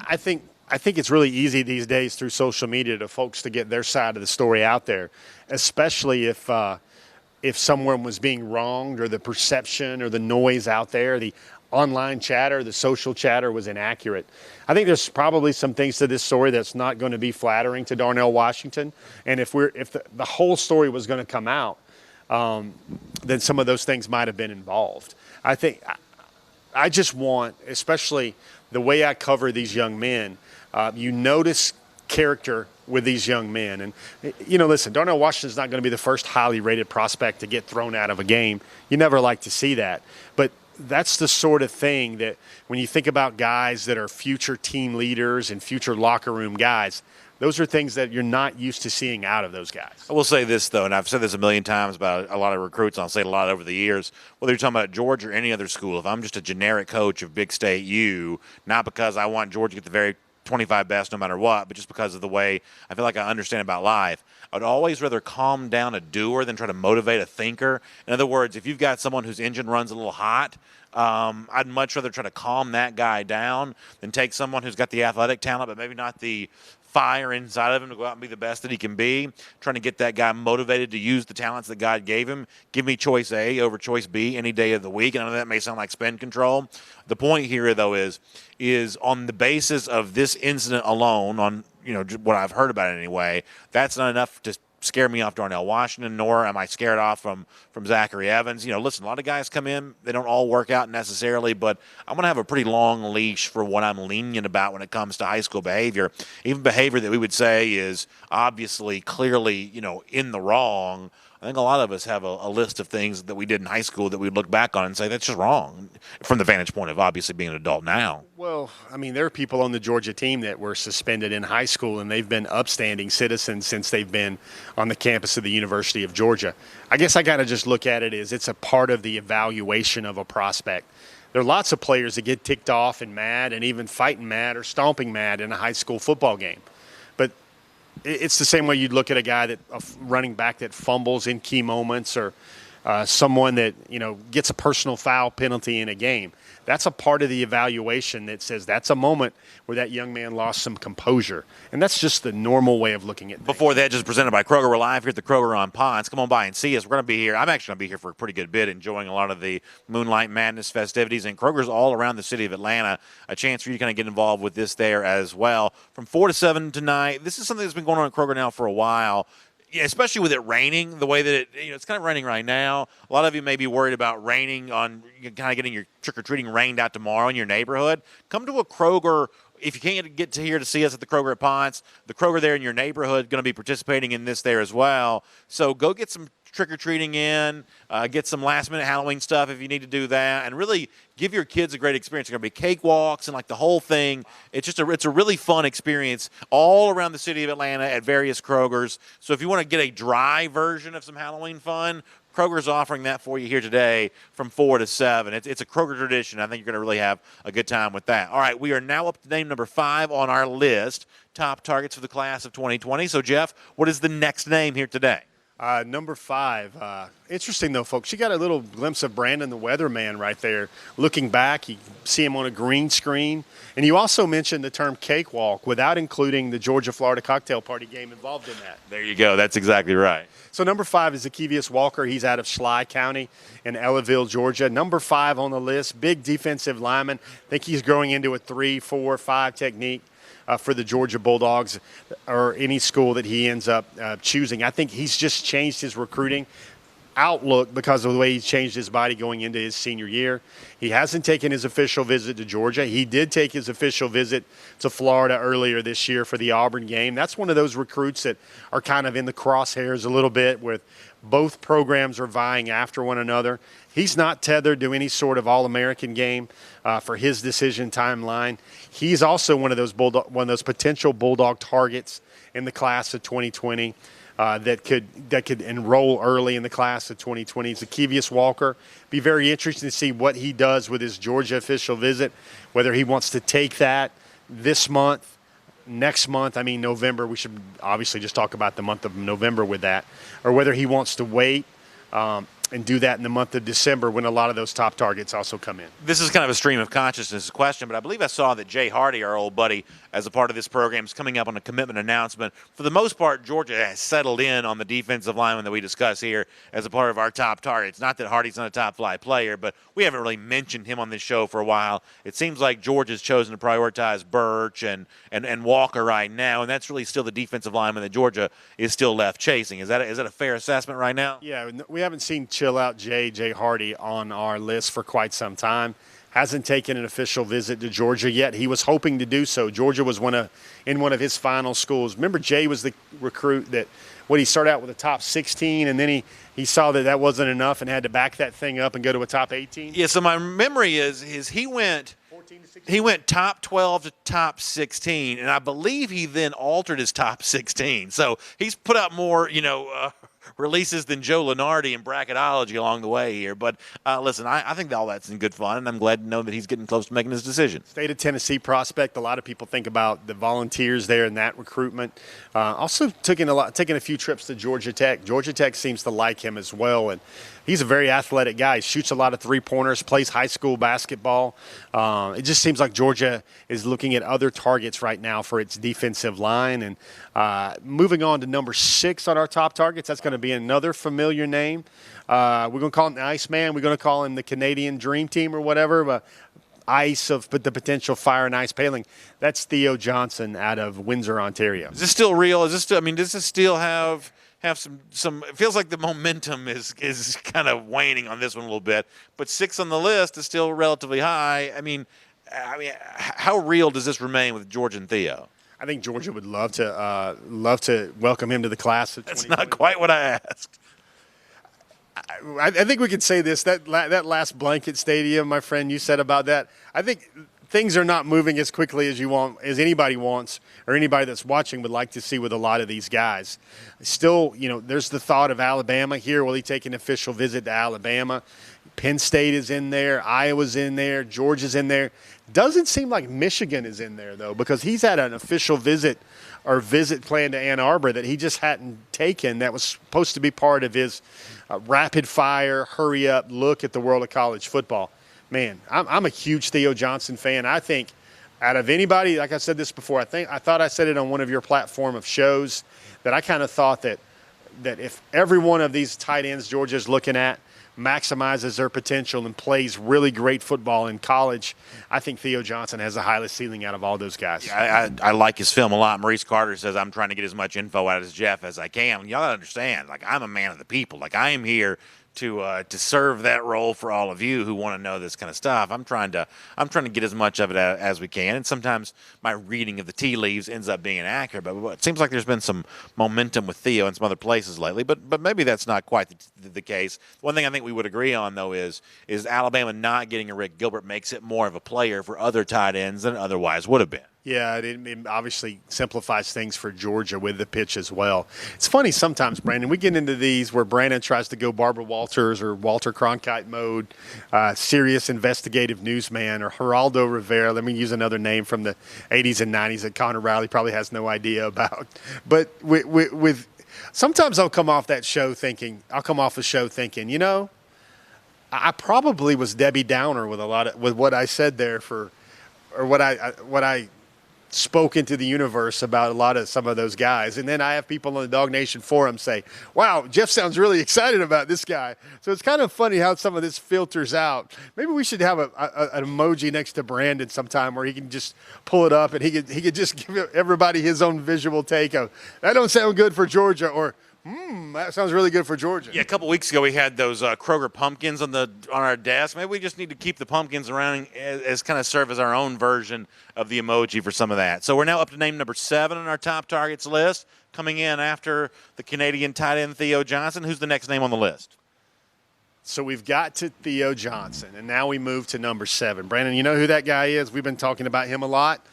I think it's really easy these days through social media to folks to get their side of the story out there, especially if if someone was being wronged or the perception or the noise out there, the online chatter, the social chatter was inaccurate. I think there's probably some things to this story that's not going to be flattering to Darnell Washington. And if the whole story was going to come out, then some of those things might have been involved. I just want, especially the way I cover these young men, you notice character with these young men. And, listen, Darnell Washington's not going to be the first highly rated prospect to get thrown out of a game. You never like to see that. But that's the sort of thing that when you think about guys that are future team leaders and future locker room guys, those are things that you're not used to seeing out of those guys. I will say this, though, and I've said this a million times about a lot of recruits, and I'll say it a lot over the years, whether you're talking about Georgia or any other school, if I'm just a generic coach of Big State U, not because I want Georgia to get the very 25 best no matter what, but just because of the way I feel like I understand about life, I would always rather calm down a doer than try to motivate a thinker. In other words, if you've got someone whose engine runs a little hot, I'd much rather try to calm that guy down than take someone who's got the athletic talent but maybe not the fire inside of him to go out and be the best that he can be, trying to get that guy motivated to use the talents that God gave him. Give me choice A over choice B any day of the week. And I know that may sound like spin control. The point here, though, is on the basis of this incident alone, on what I've heard about it anyway, that's not enough to scare me off Darnell Washington, nor am I scared off from Zachary Evans. Listen, a lot of guys come in, they don't all work out necessarily, but I'm going to have a pretty long leash for what I'm lenient about when it comes to high school behavior, even behavior that we would say is obviously clearly, in the wrong. I think a lot of us have a list of things that we did in high school that we look back on and say that's just wrong from the vantage point of obviously being an adult now. Well, I mean, there are people on the Georgia team that were suspended in high school, and they've been upstanding citizens since they've been on the campus of the University of Georgia. I guess I got to just look at it as it's a part of the evaluation of a prospect. There are lots of players that get ticked off and mad and even fighting mad or stomping mad in a high school football game. But it's the same way you'd look at a running back that fumbles in key moments or someone that, gets a personal foul penalty in a game. That's a part of the evaluation that says that's a moment where that young man lost some composure. And that's just the normal way of looking at things. Before the Hedges presented by Kroger, we're live here at the Kroger on Ponce. Come on by and see us. We're going to be here. I'm actually going to be here for a pretty good bit, enjoying a lot of the Moonlight Madness festivities. And Kroger's all around the city of Atlanta. A chance for you to kind of get involved with this there as well. From 4 to 7 tonight. This is something that's been going on at Kroger now for a while. Yeah, especially with it raining, the way that it's kind of raining right now. A lot of you may be worried about raining on kind of getting your trick-or-treating rained out tomorrow in your neighborhood. Come to a Kroger. If you can't get to here to see us at the Kroger at Ponce, the Kroger there in your neighborhood going to be participating in this there as well. So go get some trick-or-treating in, get some last-minute Halloween stuff if you need to do that, and really give your kids a great experience. There's going to be cakewalks and like the whole thing. It's a really fun experience all around the city of Atlanta at various Krogers. So if you want to get a dry version of some Halloween fun, Kroger's offering that for you here today from 4 to 7. It's a Kroger tradition. I think you're going to really have a good time with that. All right, we are now up to name number 5 on our list, top targets for the class of 2020. So, Jeff, what is the next name here today? Number 5. Interesting, though, folks. You got a little glimpse of Brandon the Weatherman right there. Looking back, you see him on a green screen. And you also mentioned the term cakewalk without including the Georgia-Florida cocktail party game involved in that. There you go. That's exactly right. So number 5 is Zaki Walker. He's out of Schley County in Ellaville, Georgia. Number 5 on the list, big defensive lineman. I think he's growing into a 3-4-5 technique. For the Georgia Bulldogs or any school that he ends up choosing. I think he's just changed his recruiting outlook because of the way he's changed his body going into his senior year. He hasn't taken his official visit to Georgia. He did take his official visit to Florida earlier this year for the Auburn game. That's one of those recruits that are kind of in the crosshairs a little bit with both programs are vying after one another. He's not tethered to any sort of All-American game for his decision timeline. He's also one of those potential Bulldog targets in the class of 2020 that could enroll early in the class of 2020. Zaki Walker. Be very interesting to see what he does with his Georgia official visit, whether he wants to take that this month, next month, November. We should obviously just talk about the month of November with that, or whether he wants to wait. do that in the month of December when a lot of those top targets also come in. This is kind of a stream of consciousness question, but I believe I saw that Jay Hardy, our old buddy, as a part of this program, is coming up on a commitment announcement. For the most part, Georgia has settled in on the defensive lineman that we discuss here as a part of our top targets. Not that Hardy's not a top-flight player, but we haven't really mentioned him on this show for a while. It seems like Georgia's chosen to prioritize Birch and Walker right now, and that's really still the defensive lineman that Georgia is still left chasing. Is that a fair assessment right now? Yeah, we haven't seen chill out Jay Hardy on our list for quite some time. Hasn't taken an official visit to Georgia yet. He was hoping to do so. Georgia was in one of his final schools. Remember, Jay was the recruit that he started out with a top 16, and then he saw that wasn't enough and had to back that thing up and go to a top 18. Yeah. So my memory is he went. He went top 12 to top 16, and I believe he then altered his top 16. So he's put out more, releases than Joe Lunardi in bracketology along the way here. But listen, I think all that's in good fun, and I'm glad to know that he's getting close to making his decision. State of Tennessee prospect. A lot of people think about the Volunteers there in that recruitment. Also taking a few trips to Georgia Tech. Georgia Tech seems to like him as well, and he's a very athletic guy. He shoots a lot of three-pointers, plays high school basketball. It just seems like Georgia is looking at other targets right now for its defensive line. And moving on to number 6 on our top targets, that's going to be another familiar name. We're going to call him the Iceman. We're going to call him the Canadian Dream Team or whatever. But the potential fire and ice paling. That's Theo Johnson out of Windsor, Ontario. Is this still real? Does this still have some it feels like the momentum is kind of waning on this one a little bit, but 6 on the list is still relatively high. I mean, how real does this remain with George and Theo? I think Georgia would love to welcome him to the class of 2020. That's not quite what I asked. I think we could say this, that last blanket stadium, my friend, you said about that. I think things are not moving as quickly as anybody wants or anybody that's watching would like to see with a lot of these guys. Still, there's the thought of Alabama here. Will he take an official visit to Alabama? Penn State is in there. Iowa's in there. Georgia's in there. Doesn't seem like Michigan is in there, though, because he's had an official visit plan to Ann Arbor that he just hadn't taken that was supposed to be part of his rapid-fire, hurry-up look at the world of college football. Man, I'm a huge Theo Johnson fan. I think out of anybody, like I said this before, I thought I said it on one of your platform of shows that I kind of thought that if every one of these tight ends Georgia's looking at maximizes their potential and plays really great football in college, I think Theo Johnson has the highest ceiling out of all those guys. Yeah, I like his film a lot. Maurice Carter says, I'm trying to get as much info out of Jeff as I can. Y'all understand, I'm a man of the people. I am here to serve that role for all of you who want to know this kind of stuff. I'm trying to get as much of it as we can, and sometimes my reading of the tea leaves ends up being inaccurate. But it seems like there's been some momentum with Theo in some other places lately. But maybe that's not quite the case. One thing I think we would agree on, though, is Alabama not getting a Rick Gilbert makes it more of a player for other tight ends than it otherwise would have been. Yeah, it obviously simplifies things for Georgia with the pitch as well. It's funny sometimes, Brandon, we get into these where Brandon tries to go Barbara Walters or Walter Cronkite mode, serious investigative newsman, or Geraldo Rivera. Let me use another name from the 80s and 90s that Connor Riley probably has no idea about. But with sometimes I'll come off the show thinking, I probably was Debbie Downer with what I said there or what I spoke into the universe about some of those guys. And then I have people on the Dog Nation forum say, wow, Jeff sounds really excited about this guy. So it's kind of funny how some of this filters out. Maybe we should have an emoji next to Brandon sometime where he can just pull it up and he could just give everybody his own visual take of, that don't sound good for Georgia, or that sounds really good for Georgia. Yeah, a couple weeks ago we had those Kroger pumpkins on our desk. Maybe we just need to keep the pumpkins around as kind of serve as our own version of the emoji for some of that. So we're now up to name number 7 on our top targets list. Coming in after the Canadian tight end Theo Johnson. Who's the next name on the list? So we've got to Theo Johnson, and now we move to number 7. Brandon, you know who that guy is? We've been talking about him a lot.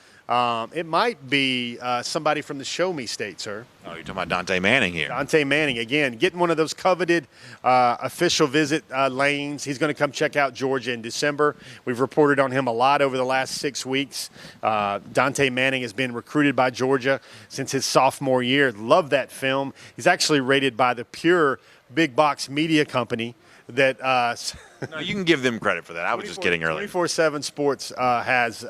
It might be somebody from the Show Me State, sir. Oh, you're talking about Dante Manning here. Dante Manning, again, getting one of those coveted official visit lanes. He's going to come check out Georgia in December. We've reported on him a lot over the last 6 weeks. Dante Manning has been recruited by Georgia since his sophomore year. Love that film. He's actually rated by the Pure big box media company that No, you can give them credit for that. I was just kidding earlier. 24/7 Sports has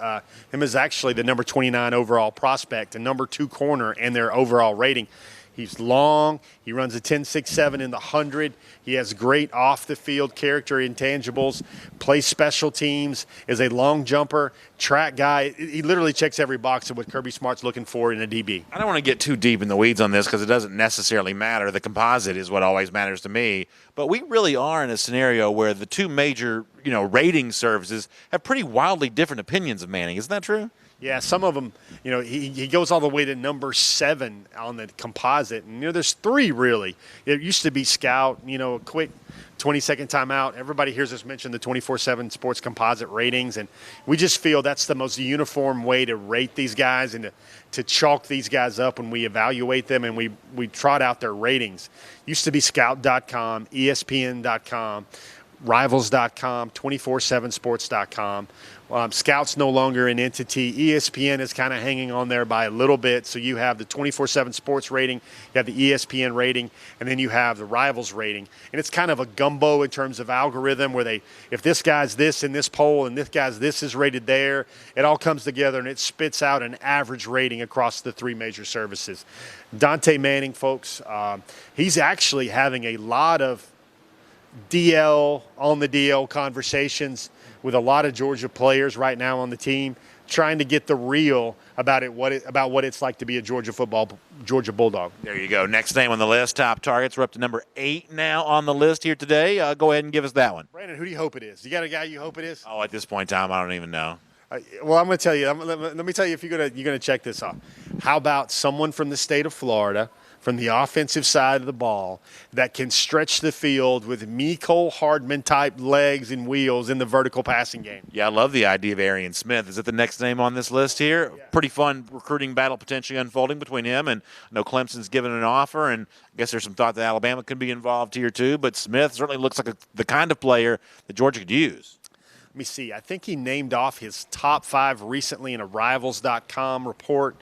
him as actually the number 29 overall prospect and number 2 corner in their overall rating. He's long. He runs a 10.67 in the 100. He has great off-the-field character intangibles, plays special teams, is a long jumper, track guy. He literally checks every box of what Kirby Smart's looking for in a DB. I don't want to get too deep in the weeds on this because it doesn't necessarily matter. The composite is what always matters to me. But we really are in a scenario where the two major, rating services have pretty wildly different opinions of Manning. Isn't that true? Yeah, some of them, he goes all the way to number 7 on the composite. And, there's 3 really. It used to be Scout, a quick 20-second timeout. Everybody hears us mention the 24/7 Sports composite ratings. And we just feel that's the most uniform way to rate these guys and to chalk these guys up when we evaluate them and we trot out their ratings. Used to be Scout.com, ESPN.com, Rivals.com, 247sports.com. Scout's no longer an entity. ESPN is kind of hanging on there by a little bit. So you have the 24/7 Sports rating, you have the ESPN rating, and then you have the Rivals rating. And it's kind of a gumbo in terms of algorithm where if this guy's this in this poll and this guy's this is rated there, it all comes together and it spits out an average rating across the 3 major services. Dante Manning, folks, he's actually having a lot of on the DL conversations with a lot of Georgia players right now on the team, trying to get the real about what it's like to be a Georgia Bulldog. There you go. Next name on the list, top targets. We're up to number 8 now on the list here today. Go ahead and give us that one. Brandon, who do you hope it is? You got a guy you hope it is? Oh, at this point in time, I don't even know. Well, I'm going to tell you. Let me tell you if you're going to check this off. How about someone from the state of Florida, from the offensive side of the ball, that can stretch the field with Mecole Hardman-type legs and wheels in the vertical passing game? Yeah, I love the idea of Arian Smith. Is it the next name on this list here? Yeah. Pretty fun recruiting battle potentially unfolding between him, and I know Clemson's given an offer, and I guess there's some thought that Alabama could be involved here too, but Smith certainly looks like the kind of player that Georgia could use. Let me see. I think he named off his top 5 recently in a Rivals.com report.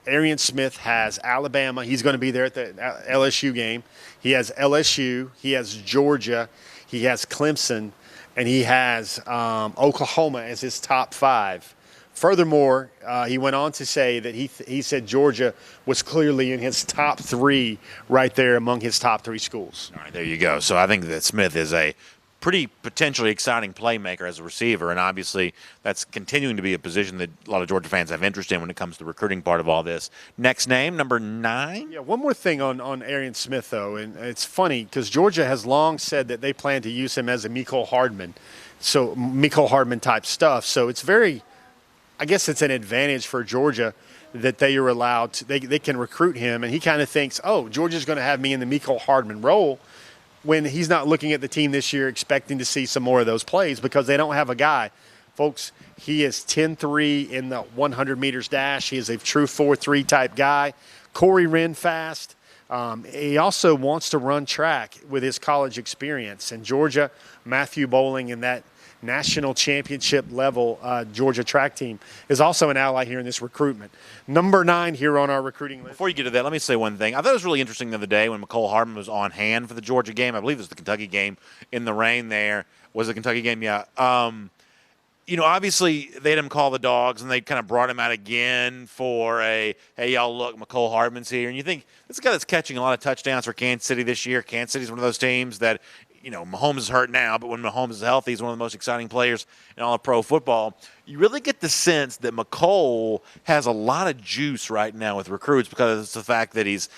Arian Smith has Alabama. He's going to be there at the LSU game. He has LSU. He has Georgia. He has Clemson. And he has Oklahoma as his top 5. Furthermore, he went on to say that he said Georgia was clearly in his top 3 right there among his top 3 schools. All right, there you go. So I think that Smith is a pretty potentially exciting playmaker as a receiver, and obviously that's continuing to be a position that a lot of Georgia fans have interest in when it comes to the recruiting part of all this. Next name, number 9. Yeah, one more thing on Arian Smith, though, and it's funny because Georgia has long said that they plan to use him as a Mecole Hardman, so Mecole Hardman type stuff. So it's I guess it's an advantage for Georgia that they are allowed to, they can recruit him, and he kind of thinks, oh, Georgia's going to have me in the Mecole Hardman role, when he's not looking at the team this year expecting to see some more of those plays because they don't have a guy. Folks, he is 10-3 in the 100 meters dash. He is a true 4-3 type guy. Corey ran fast. He also wants to run track with his college experience. And Georgia, Matthew Bowling and that national championship level Georgia track team is also an ally here in this recruitment. Number 9 here on our recruiting list. Before you get to that, let me say one thing. I thought it was really interesting the other day when Mecole Hardman was on hand for the Georgia game. I believe it was the Kentucky game in the rain there. Was the Kentucky game? Yeah. Obviously they had him call the dogs, and they kind of brought him out again for hey, y'all, look, Mecole Hardman's here. And you think, this is a guy that's catching a lot of touchdowns for Kansas City this year. Kansas City's one of those teams that, Mahomes is hurt now, but when Mahomes is healthy, he's one of the most exciting players in all of pro football. You really get the sense that Mecole has a lot of juice right now with recruits because of the fact that he's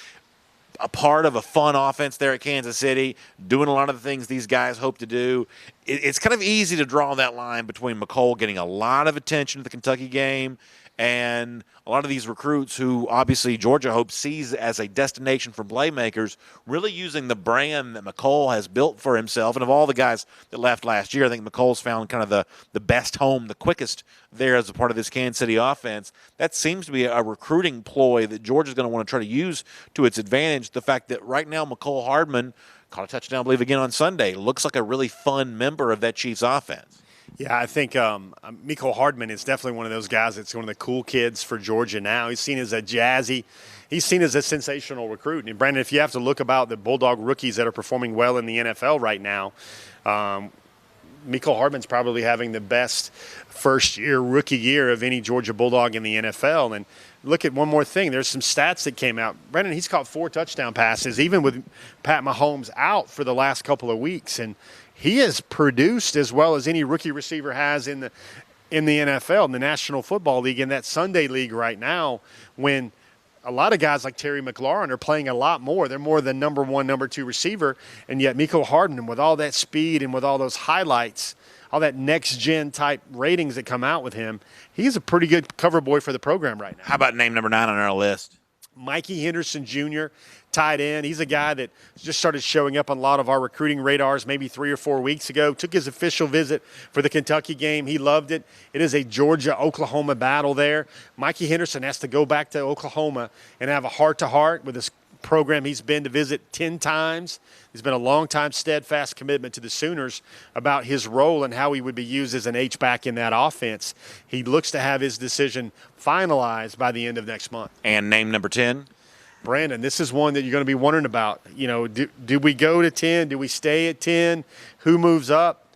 a part of a fun offense there at Kansas City, doing a lot of the things these guys hope to do. It's kind of easy to draw that line between Mecole getting a lot of attention at the Kentucky game and a lot of these recruits who obviously Georgia hopes sees as a destination for playmakers, really using the brand that Mecole has built for himself. And of all the guys that left last year, I think Mecole's found kind of the best home, the quickest there as a part of this Kansas City offense. That seems to be a recruiting ploy that Georgia's going to want to try to use to its advantage. The fact that right now Mecole Hardman caught a touchdown, I believe, again on Sunday, looks like a really fun member of that Chiefs offense. Yeah, I think Mecole Hardman is definitely one of those guys that's one of the cool kids for Georgia now. He's seen as a jazzy. he's seen as a sensational recruit. And Brandon, if you have to look about the Bulldog rookies that are performing well in the NFL right now, Mecole Hardman's probably having the best first-year rookie year of any Georgia Bulldog in the NFL. And look at one more thing. There's some stats that came out. Brandon, he's caught 4 touchdown passes, even with Pat Mahomes out for the last couple of weeks. And he has produced as well as any rookie receiver has in the NFL, in the National Football League, in that Sunday League right now, when a lot of guys like Terry McLaurin are playing a lot more. They're more than number 1, number 2 receiver. And yet Mecole Hardman, with all that speed and with all those highlights, all that next-gen type ratings that come out with him, he's a pretty good cover boy for the program right now. How about name number 9 on our list? Mikey Henderson Jr., tight end. He's a guy that just started showing up on a lot of our recruiting radars maybe 3 or 4 weeks ago. Took his official visit for the Kentucky game. He loved it. It is a Georgia-Oklahoma battle there. Mikey Henderson has to go back to Oklahoma and have a heart-to-heart with this program he's been to visit 10 times. There's been a long-time steadfast commitment to the Sooners about his role and how he would be used as an H-back in that offense. He looks to have his decision finalized by the end of next month. And name number 10? Brandon, this is one that you're going to be wondering about. You know, do we go to 10? Do we stay at 10? Who moves up?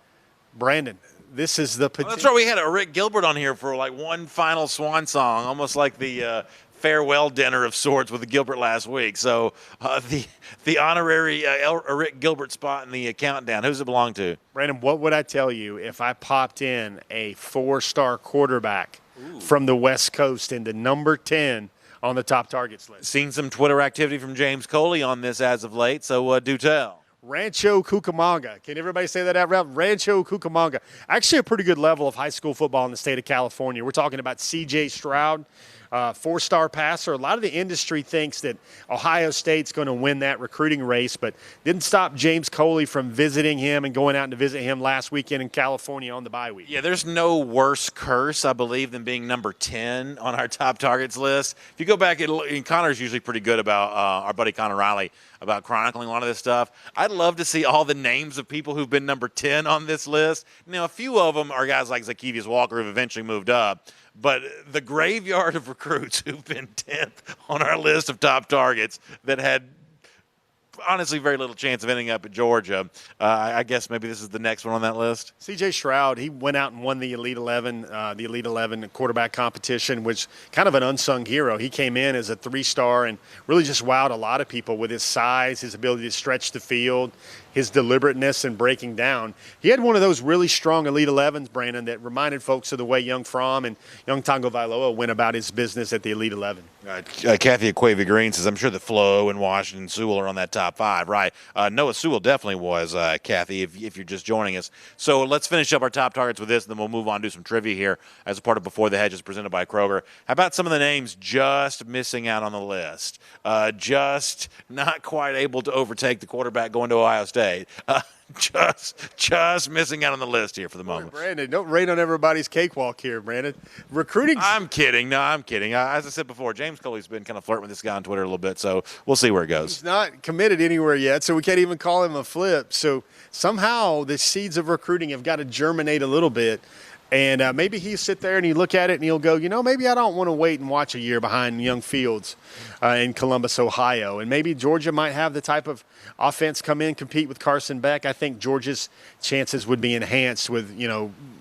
Brandon, this is the potential. Well, that's right. We had a Rick Gilbert on here for like one final swan song, almost like the farewell dinner of sorts with the Gilbert last week. So the honorary Rick Gilbert spot in the countdown, who's it belong to? Brandon, what would I tell you if I popped in a 4-star quarterback from the West Coast into number 10 on the top targets list? Seen some Twitter activity from James Coley on this as of late, so do tell. Rancho Cucamonga. Can everybody say that out loud? Rancho Cucamonga. Actually a pretty good level of high school football in the state of California. We're talking about C.J. Stroud, 4-star passer. A lot of the industry thinks that Ohio State's going to win that recruiting race, but didn't stop James Coley from visiting him and going out to visit him last weekend in California on the bye week. Yeah, there's no worse curse, I believe, than being number 10 on our top targets list. If you go back, and Connor's usually pretty good about, our buddy Connor Riley, about chronicling a lot of this stuff. I'd love to see all the names of people who've been number 10 on this list. Now, a few of them are guys like Zaki Walker who've eventually moved up. But the graveyard of recruits who've been 10th on our list of top targets that had honestly very little chance of ending up at Georgia. I guess maybe this is the next one on that list. C.J. Stroud, he went out and won the Elite 11 quarterback competition, which kind of an unsung hero. He came in as a 3-star and really just wowed a lot of people with his size, his ability to stretch the field, his deliberateness in breaking down. He had one of those really strong Elite 11s, Brandon, that reminded folks of the way young Fromm and young Tongo Vailoa went about his business at the Elite 11. Kathy Aquavi Green says, I'm sure the Flo and Washington and Sewell are on that top 5, right? Noah Sewell definitely was, Kathy, if you're just joining us. So let's finish up our top targets with this, and then we'll move on to do some trivia here as a part of Before the Hedges presented by Kroger. How about some of the names just missing out on the list? Just not quite able to overtake the quarterback going to Ohio State. Just missing out on the list here for the moment. Brandon, don't rain on everybody's cakewalk here, Brandon. Recruiting. I'm kidding. No, I'm kidding. As I said before, James Coley's been kind of flirting with this guy on Twitter a little bit, so we'll see where it goes. He's not committed anywhere yet, so we can't even call him a flip. So somehow the seeds of recruiting have got to germinate a little bit. And maybe he'll sit there and he'll look at it and he'll go, maybe I don't want to wait and watch a year behind Young Fields in Columbus, Ohio. And maybe Georgia might have the type of offense come in, compete with Carson Beck. I think Georgia's chances would be enhanced with,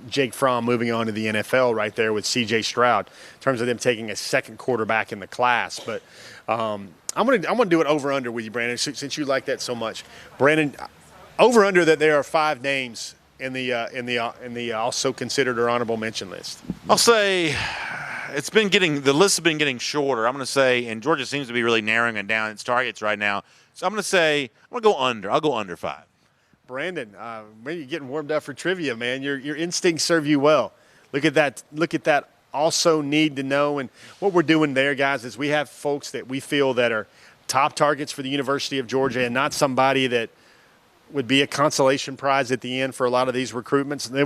Jake Fromm moving on to the NFL right there with C.J. Stroud in terms of them taking a second quarterback in the class. But I'm gonna do it over-under with you, Brandon, since you like that so much. Brandon, over-under that there are 5 names in the also considered or honorable mention list. I'll say the list has been getting shorter. I'm going to say, and Georgia seems to be really narrowing it down its targets right now. So I'm going to go under. I'll go under 5. Brandon, maybe you're getting warmed up for trivia, man. Your instincts serve you well. Look at that. Look at that. Also need to know, and what we're doing there, guys, is we have folks that we feel that are top targets for the University of Georgia, and not somebody that would be a consolation prize at the end for a lot of these recruitments. There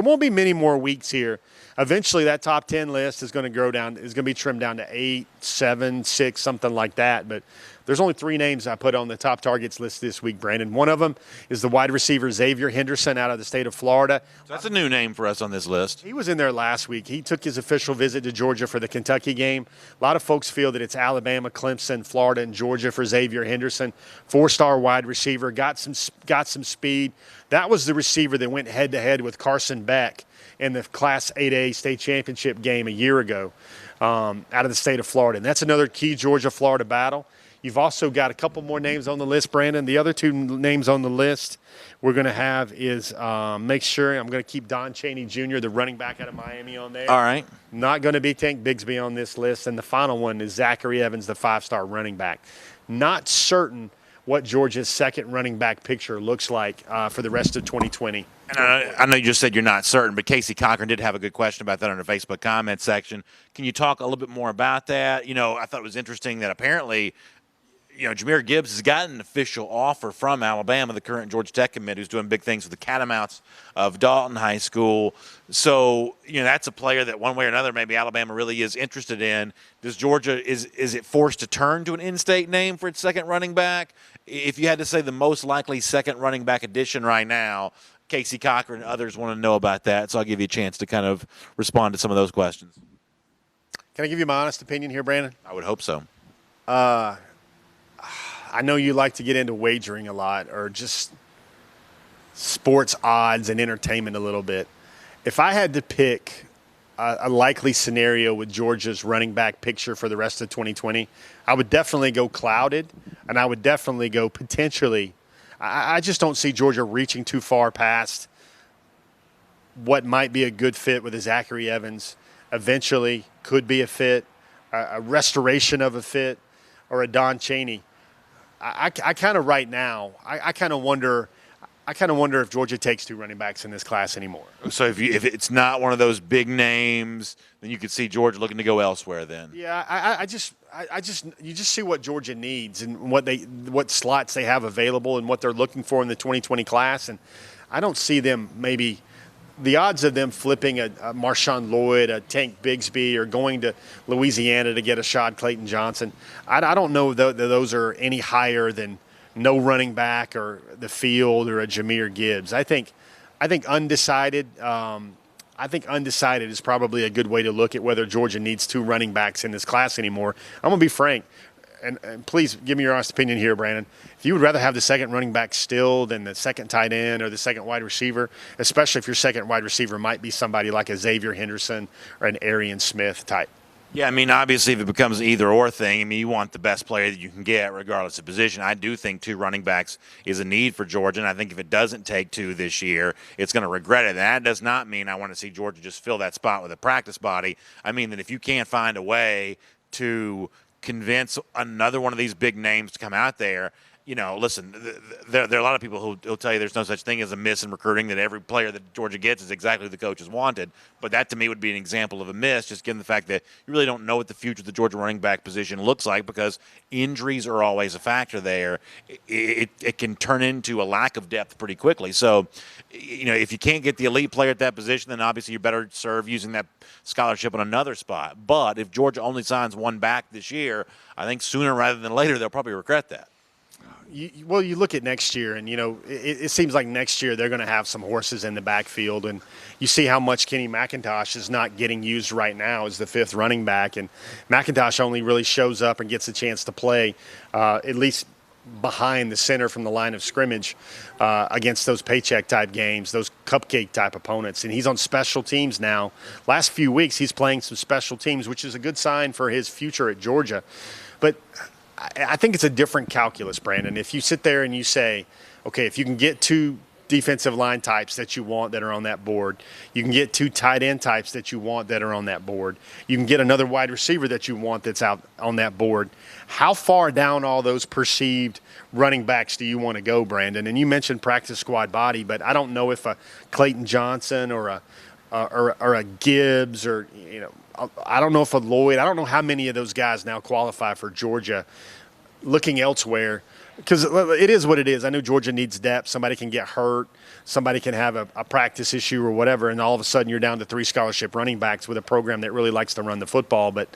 won't be many more weeks here. Eventually, that top 10 list is going to be trimmed down to 8, 7, 6, something like that. But There's only 3 names I put on the top targets list this week, Brandon. One of them is the wide receiver Xavier Henderson out of the state of Florida. So that's a new name for us on this list. He was in there last week. He took his official visit to Georgia for the Kentucky game. A lot of folks feel that it's Alabama, Clemson, Florida, and Georgia for Xavier Henderson. 4-star wide receiver, got some speed. That was the receiver that went head-to-head with Carson Beck in the Class 8A state championship game a year ago out of the state of Florida. And that's another key Georgia-Florida battle. You've also got a couple more names on the list, Brandon. The other 2 names on the list we're going to have is make sure I'm going to keep Don Chaney Jr., the running back out of Miami, on there. All right. Not going to be Tank Bigsby on this list. And the final one is Zachary Evans, the 5-star running back. Not certain what Georgia's second running back picture looks like for the rest of 2020. And I know you just said you're not certain, but Casey Cochran did have a good question about that on the Facebook comment section. Can you talk a little bit more about that? I thought it was interesting that apparently – Jahmyr Gibbs has gotten an official offer from Alabama, the current Georgia Tech commit, who's doing big things with the Catamounts of Dalton High School. So, that's a player that one way or another maybe Alabama really is interested in. Does Georgia, is it forced to turn to an in-state name for its second running back? If you had to say the most likely second running back addition right now, Casey Cochran and others want to know about that, so I'll give you a chance to kind of respond to some of those questions. Can I give you my honest opinion here, Brandon? I would hope so. I know you like to get into wagering a lot or just sports odds and entertainment a little bit. If I had to pick a likely scenario with Georgia's running back picture for the rest of 2020, I would definitely go clouded, and I would definitely go potentially. I just don't see Georgia reaching too far past what might be a good fit with a Zachary Evans. Eventually could be a fit, a restoration of a fit, or a Don Chaney. I kind of right now, I kind of wonder if Georgia takes 2 running backs in this class anymore. So if it's not one of those big names, then you could see Georgia looking to go elsewhere then. Yeah, you just see what Georgia needs and what slots they have available and what they're looking for in the 2020 class, and I don't see them maybe. The odds of them flipping a Marshawn Lloyd, a Tank Bigsby, or going to Louisiana to get a Shad Clayton Johnson, I don't know that those are any higher than no running back or the field or a Jahmyr Gibbs. I think undecided. I think undecided is probably a good way to look at whether Georgia needs 2 running backs in this class anymore. I'm gonna be frank. And please give me your honest opinion here, Brandon. If you would rather have the second running back still than the second tight end or the second wide receiver, especially if your second wide receiver might be somebody like a Xavier Henderson or an Arian Smith type. Yeah, obviously if it becomes an either-or thing, you want the best player that you can get regardless of position. I do think 2 running backs is a need for Georgia, and I think if it doesn't take 2 this year, it's going to regret it. And that does not mean I want to see Georgia just fill that spot with a practice body. I mean that if you can't find a way to convince another one of these big names to come out there, listen, there are a lot of people who'll tell you there's no such thing as a miss in recruiting, that every player that Georgia gets is exactly the coaches wanted. But that, to me, would be an example of a miss, just given the fact that you really don't know what the future of the Georgia running back position looks like, because injuries are always a factor there. It can turn into a lack of depth pretty quickly. So, if you can't get the elite player at that position, then obviously you're better served using that scholarship on another spot. But if Georgia only signs 1 back this year, I think sooner rather than later they'll probably regret that. You look at next year, and it seems like next year they're going to have some horses in the backfield, and you see how much Kenny McIntosh is not getting used right now as the 5th running back, and McIntosh only really shows up and gets a chance to play at least behind the center from the line of scrimmage against those paycheck type games, those cupcake type opponents, and he's on special teams now. Last few weeks he's playing some special teams, which is a good sign for his future at Georgia, but I think it's a different calculus, Brandon. If you sit there and you say, okay, if you can get 2 defensive line types that you want that are on that board, you can get 2 tight end types that you want that are on that board, you can get another wide receiver that you want that's out on that board, how far down all those perceived running backs do you want to go, Brandon? And you mentioned practice squad body, but I don't know if a Clayton Johnson or a Gibbs or, I don't know if a Lloyd, I don't know how many of those guys now qualify for Georgia. Looking elsewhere, because it is what it is. I know Georgia needs depth. Somebody can get hurt. Somebody can have a practice issue or whatever, and all of a sudden you're down to 3 scholarship running backs with a program that really likes to run the football. But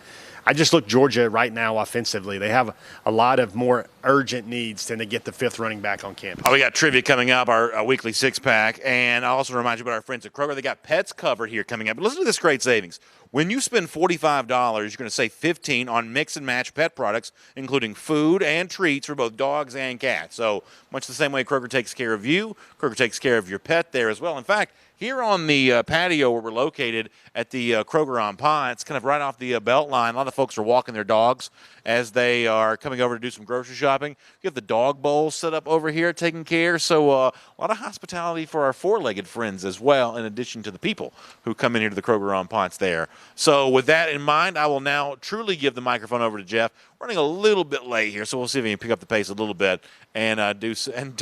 I just look Georgia right now offensively. They have a lot of more urgent needs than to get the fifth running back on campus. Oh, we got trivia coming up, our weekly six-pack. And I'll also remind you about our friends at Kroger. They got pets covered here coming up. But listen to this great savings. When you spend $45, you're going to save $15 on mix-and-match pet products, including food and treats for both dogs and cats. So much the same way Kroger takes care of you, Kroger takes care of your pet there as well. In fact, here on the patio where we're located at the Kroger on Pine, it's kind of right off the belt line. A lot of folks are walking their dogs as they are coming over to do some grocery shopping. You have the dog bowl set up over here taking care. So a lot of hospitality for our four-legged friends as well, in addition to the people who come in here to the Kroger on Ponce there. So with that in mind, I will now truly give the microphone over to Jeff. Running a little bit late here, so we'll see if we can pick up the pace a little bit and do some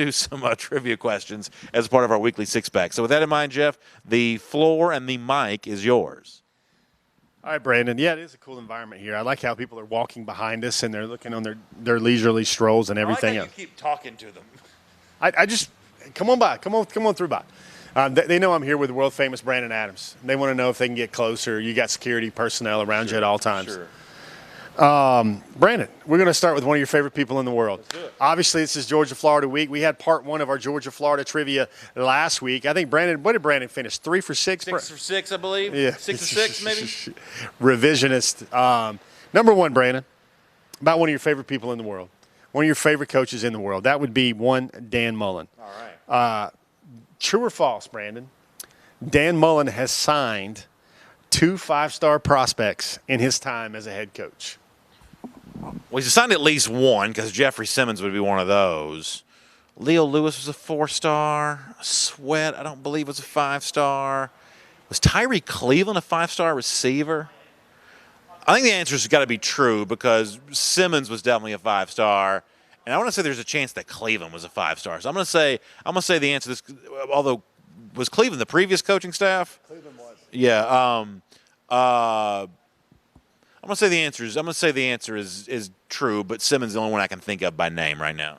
trivia questions as part of our weekly six-pack. So with that in mind, Jeff, the floor and the mic is yours. All right, Brandon. Yeah, it is a cool environment here. I like how people are walking behind us and they're looking on their leisurely strolls and everything I like else. how you keep talking to them. I just come on by. Come on through by. They know I'm here with the world famous Brandon Adams. They want to know if they can get closer. You got security personnel around you at all times. Sure. Brandon, we're going to start with one of your favorite people in the world. Let's do it. Obviously, this is Georgia-Florida week. We had part one of our Georgia-Florida trivia last week. I think what did Brandon finish? 3 for 6? 6 for 6, I believe. Yeah. 6 for 6, maybe. Revisionist. Number one, Brandon, about one of your favorite people in the world, one of your favorite coaches in the world. That would be one Dan Mullen. All right. True or false, Brandon? Dan Mullen has signed 2 5-star prospects in his time as a head coach. Well, he's signed at least one because Jeffrey Simmons would be one of those. Leo Lewis was a 4-star. Sweat, I don't believe, was a 5-star. Was Tyree Cleveland a 5-star receiver? I think the answer has got to be true because Simmons was definitely a 5-star. And I want to say there's a chance that Cleveland was a 5-star. So I'm going to say the answer to this, although was Cleveland the previous coaching staff? Cleveland was. Yeah. I'm gonna say the answer is true, but Simmons is the only one I can think of by name right now.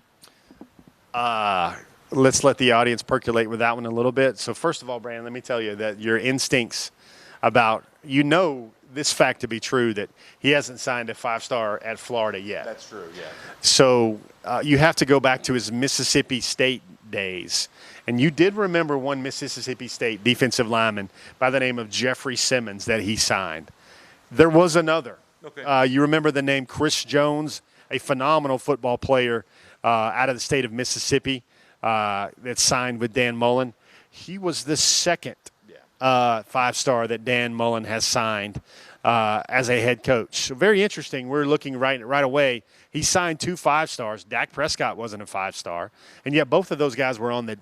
Let's let the audience percolate with that one a little bit. So first of all, Brandon, let me tell you that your instincts about this fact to be true, that he hasn't signed a 5-star at Florida yet. That's true, yeah. So you have to go back to his Mississippi State days. And you did remember one Mississippi State defensive lineman by the name of Jeffrey Simmons that he signed. There was another. Okay. You remember the name Chris Jones, a phenomenal football player out of the state of Mississippi that signed with Dan Mullen. He was the second 5-star that Dan Mullen has signed as a head coach. So very interesting. We're looking right away. He signed 2 5-stars. Dak Prescott wasn't a 5-star, and yet both of those guys were on the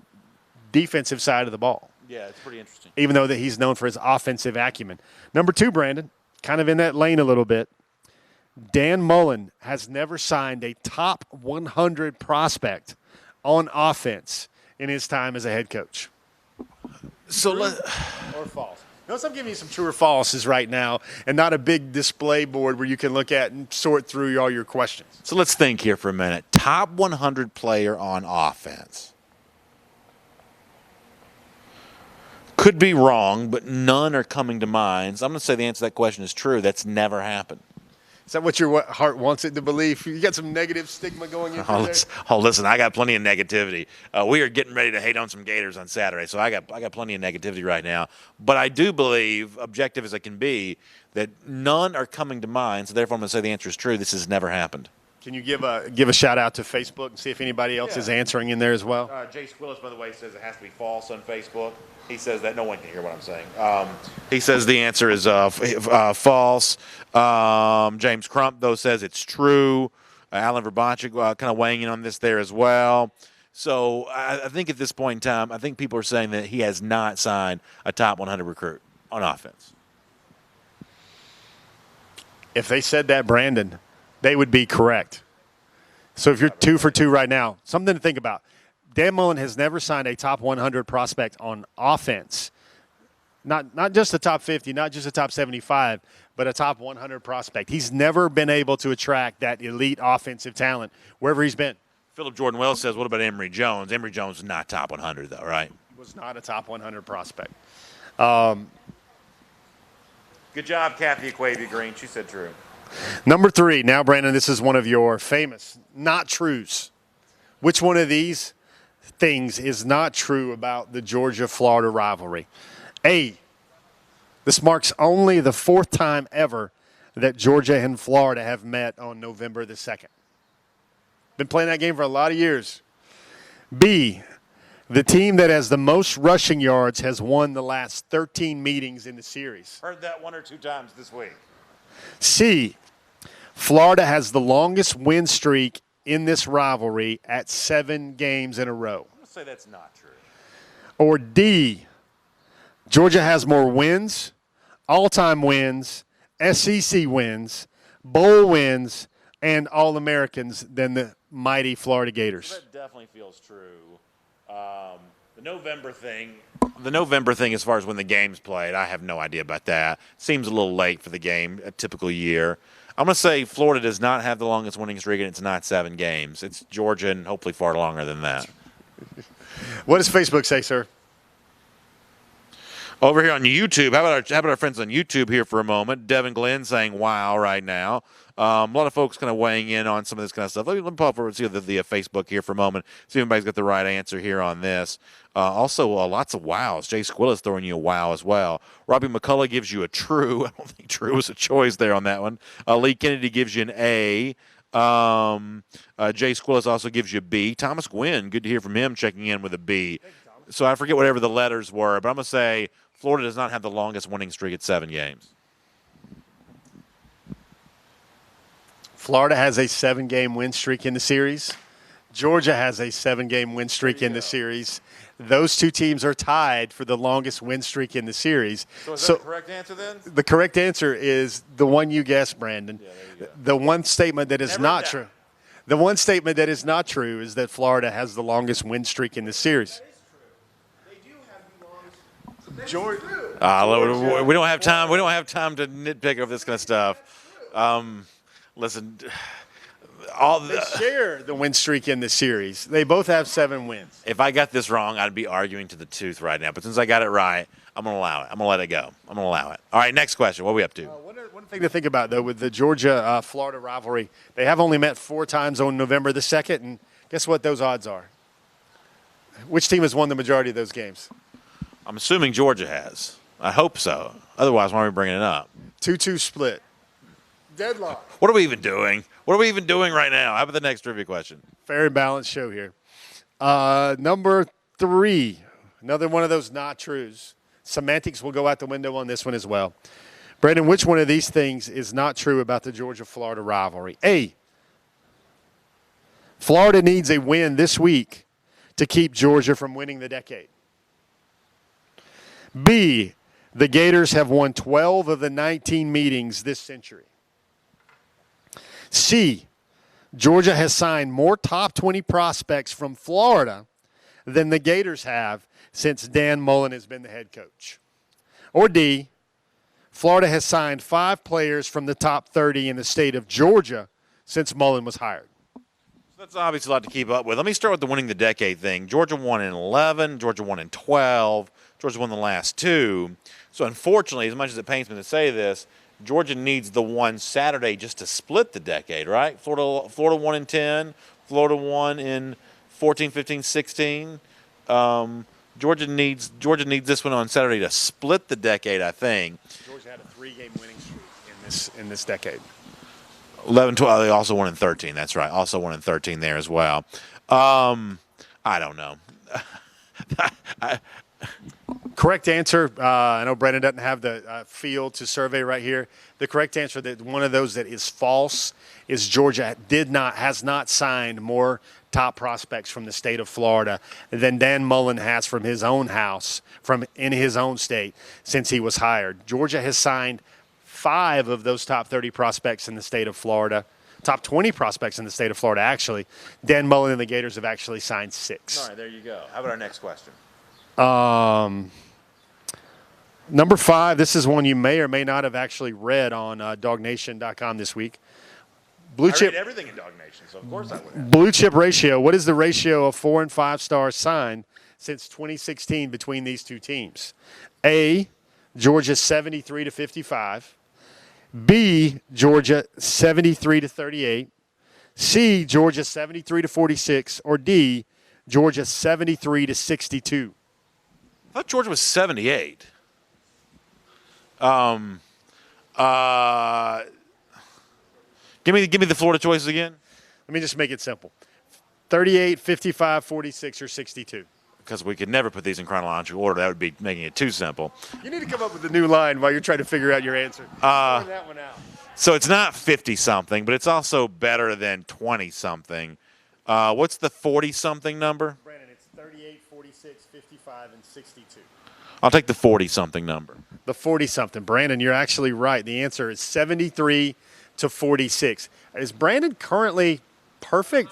defensive side of the ball. Yeah, it's pretty interesting. Even though that he's known for his offensive acumen. Number 2, Brandon, kind of in that lane a little bit. Dan Mullen has never signed a top 100 prospect on offense in his time as a head coach. So Or false? Notice I'm giving you some true or falses right now and not a big display board where you can look at and sort through all your questions. So let's think here for a minute. Top 100 player on offense. Could be wrong, but none are coming to mind. So I'm going to say the answer to that question is true. That's never happened. Is that what your heart wants it to believe? You got some negative stigma going in there? Listen, I got plenty of negativity. We are getting ready to hate on some Gators on Saturday, so I got plenty of negativity right now. But I do believe, objective as I can be, that none are coming to mind. So therefore, I'm going to say the answer is true. This has never happened. Can you give a shout out to Facebook and see if anybody else is answering in there as well? Jace Willis, by the way, says it has to be false on Facebook. He says that no one can hear what I'm saying. He says the answer is false. James Crump, though, says it's true. Alan Verbanchik kind of weighing in on this there as well. So I think at this point in time, I think people are saying that he has not signed a top 100 recruit on offense. If they said that, Brandon, they would be correct. So if you're 2 for 2 right now, something to think about. Dan Mullen has never signed a top 100 prospect on offense. Not just a top 50, not just a top 75, but a top 100 prospect. He's never been able to attract that elite offensive talent wherever he's been. Philip Jordan Wells says, what about Emory Jones? Emory Jones is not top 100, though, right? Was not a top 100 prospect. Good job, Kathy Aquavia Green. She said true. Number 3. Now, Brandon, this is one of your famous not trues. Which one of these things is not true about the Georgia-Florida rivalry? A, this marks only the 4th time ever that Georgia and Florida have met on November the 2nd. Been playing that game for a lot of years. B, the team that has the most rushing yards has won the last 13 meetings in the series. Heard that 1 or 2 times this week. C, Florida has the longest win streak in this rivalry at 7 games in a row. I'm going to say that's not true. Or D, Georgia has more wins, all-time wins, SEC wins, bowl wins, and All-Americans than the mighty Florida Gators. That definitely feels true. The November thing as far as when the game's played, I have no idea about that. Seems a little late for the game, a typical year. I'm going to say Florida does not have the longest winning streak, and it's not 7 games. It's Georgia and hopefully far longer than that. What does Facebook say, sir? Over here on YouTube, how about our friends on YouTube here for a moment? Devin Glenn saying wow right now. A lot of folks kind of weighing in on some of this kind of stuff. Let me pop over and see the Facebook here for a moment, see if everybody's got the right answer here on this. Also, lots of wows. Jay Squilla's throwing you a wow as well. Robbie McCullough gives you a true. I don't think true is a choice there on that one. Lee Kennedy gives you an A. Jay Squillis also gives you a B. Thomas Gwynn, good to hear from him, checking in with a B. So I forget whatever the letters were, but I'm going to say Florida does not have the longest winning streak at 7 games. Florida has a 7-game win streak in the series. Georgia has a 7-game win streak in the series. Those 2 teams are tied for the longest win streak in the series. So is that the correct answer then? The correct answer is the one you guessed, Brandon. Yeah, there you go. The one statement that is not true. The one statement that is not true is that Florida has the longest win streak in the series. Georgia. We don't have time. We don't have time to nitpick over this kind of stuff. Listen, They share the win streak in the series. They both have 7 wins. If I got this wrong, I'd be arguing to the tooth right now. But since I got it right, I'm going to allow it. I'm going to let it go. I'm going to allow it. All right, next question. What are we up to? One thing to think about, though, with the Georgia-Florida rivalry, they have only met 4 times on November the 2nd, and guess what those odds are? Which team has won the majority of those games? I'm assuming Georgia has. I hope so. Otherwise, why are we bringing it up? 2-2 split. Deadlock. What are we even doing? What are we even doing right now? How about the next trivia question? Fair and balanced show here. Number 3, another one of those not trues. Semantics will go out the window on this one as well. Brandon, which one of these things is not true about the Georgia-Florida rivalry? A, Florida needs a win this week to keep Georgia from winning the decade. B, the Gators have won 12 of the 19 meetings this century. C, Georgia has signed more top 20 prospects from Florida than the Gators have since Dan Mullen has been the head coach. Or D, Florida has signed 5 players from the top 30 in the state of Georgia since Mullen was hired. That's obviously a lot to keep up with. Let me start with the winning the decade thing. Georgia won in 11. Georgia won in 12. Georgia won the last 2. So unfortunately, as much as it pains me to say this, Georgia needs the one Saturday just to split the decade, right? Florida won in 10. Florida won in 14, 15, 16. Georgia needs this one on Saturday to split the decade, I think. Georgia had a 3-game winning streak in this decade. 11, 12. They also won in 13. That's right. Also won in 13 there as well. I don't know. Correct answer. I know Brandon doesn't have the field to survey right here. The correct answer, that one of those that is false, is Georgia has not signed more top prospects from the state of Florida than Dan Mullen has from his own house, in his own state, since he was hired. Georgia has signed 5 of those top 30 prospects in the state of Florida. Top 20 prospects in the state of Florida, actually. Dan Mullen and the Gators have actually signed 6. All right, there you go. How about our next question? Number 5, this is one you may or may not have actually read on DogNation.com this week. I read everything in Dog Nation, so of course I would have. Blue chip ratio. What is the ratio of 4- and 5-stars signed since 2016 between these 2 teams? A, Georgia 73 to 55. B, Georgia 73-38. C, Georgia 73-46. Or D, Georgia 73-62. I thought Georgia was 78. Give me the Florida choices again. Let me just make it simple. 38, 55, 46, or 62. Because we could never put these in chronological order. That would be making it too simple. You need to come up with a new line while you're trying to figure out your answer. Throwing that one out. So it's not 50-something, but it's also better than 20-something. What's the 40-something number? Brandon, it's 38, 46, 55, and 62. I'll take the 40-something number. The 40-something. Brandon, you're actually right. The answer is 73-46. Is Brandon currently perfect?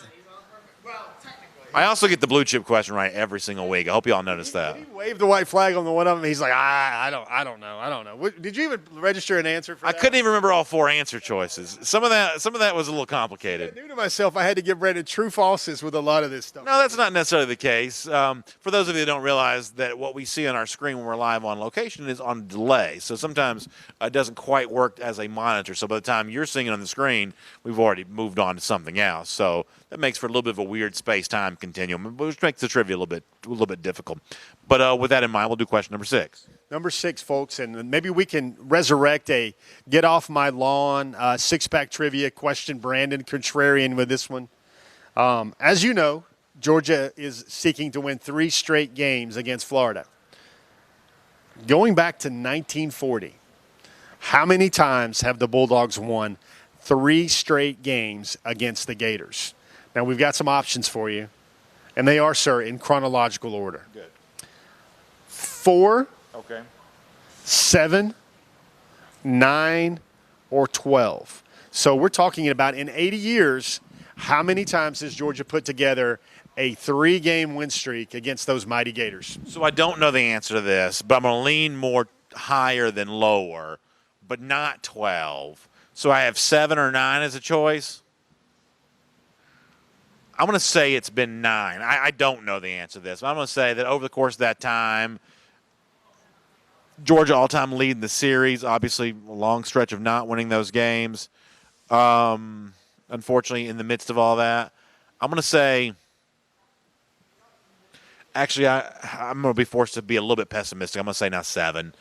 I also get the blue chip question right every single week. I hope you all notice that. He waved the white flag on the one of them. He's like, I don't know. Did you even register an answer for that? I couldn't even remember all four answer choices. Some of that was a little complicated. I knew to myself I had to give Brandon true falses with a lot of this stuff. No, that's not necessarily the case. For those of you that don't realize that what we see on our screen when we're live on location is on delay. So sometimes it doesn't quite work as a monitor. So by the time you're seeing it on the screen, we've already moved on to something else. So that makes for a little bit of a weird space-time continuum, which makes the trivia a little bit difficult. But with that in mind, we'll do question number 6. Number 6, folks, and maybe we can resurrect a get off my lawn six-pack trivia question. Brandon contrarian with this one. As you know, Georgia is seeking to win 3 straight games against Florida. Going back to 1940, how many times have the Bulldogs won 3 straight games against the Gators? Now, we've got some options for you, and they are, sir, in chronological order. Good. 4, Okay. 7, 9, or 12. So we're talking about in 80 years, how many times has Georgia put together a 3-game win streak against those mighty Gators? So I don't know the answer to this, but I'm going to lean more higher than lower, but not 12. So I have 7 or 9 as a choice. I'm going to say it's been 9. I don't know the answer to this, but I'm going to say that over the course of that time, Georgia all-time lead in the series, obviously a long stretch of not winning those games. Unfortunately, in the midst of all that, I'm going to say – actually, I'm going to be forced to be a little bit pessimistic. I'm going to say now 7.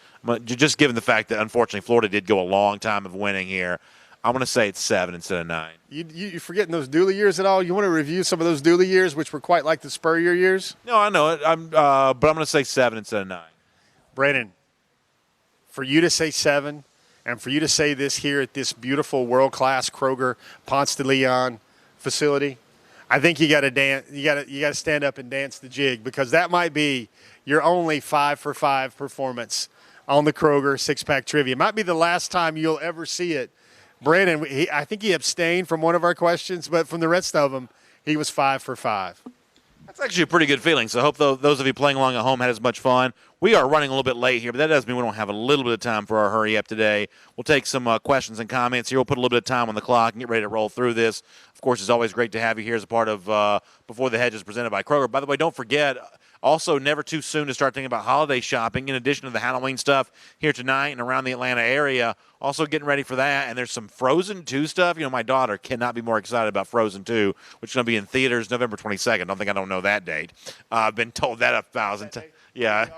Just given the fact that, unfortunately, Florida did go a long time of winning here, I'm going to say it's 7 instead of 9. You forgetting those Dooley years at all? You want to review some of those Dooley years, which were quite like the Spurrier years? No, I know it. But I'm going to say 7 instead of 9. Brandon, for you to say 7 and for you to say this here at this beautiful world-class Kroger Ponce de Leon facility, I think you got to dance. You got to stand up and dance the jig, because that might be your only 5 for 5 performance on the Kroger six-pack trivia. It might be the last time you'll ever see it. Brandon, I think he abstained from one of our questions, but from the rest of them, he was 5 for 5. That's actually a pretty good feeling. So I hope those of you playing along at home had as much fun. We are running a little bit late here, but that doesn't mean we don't have a little bit of time for our hurry up today. We'll take some questions and comments here. We'll put a little bit of time on the clock and get ready to roll through this. Of course, it's always great to have you here as a part of Before the Hedges presented by Kroger. By the way, don't forget, also never too soon to start thinking about holiday shopping. In addition to the Halloween stuff here tonight and around the Atlanta area, also getting ready for that. And there's some Frozen 2 stuff. You know, my daughter cannot be more excited about Frozen 2, which is going to be in theaters November 22nd. I don't know that date. I've been told that 1,000 times. Yeah,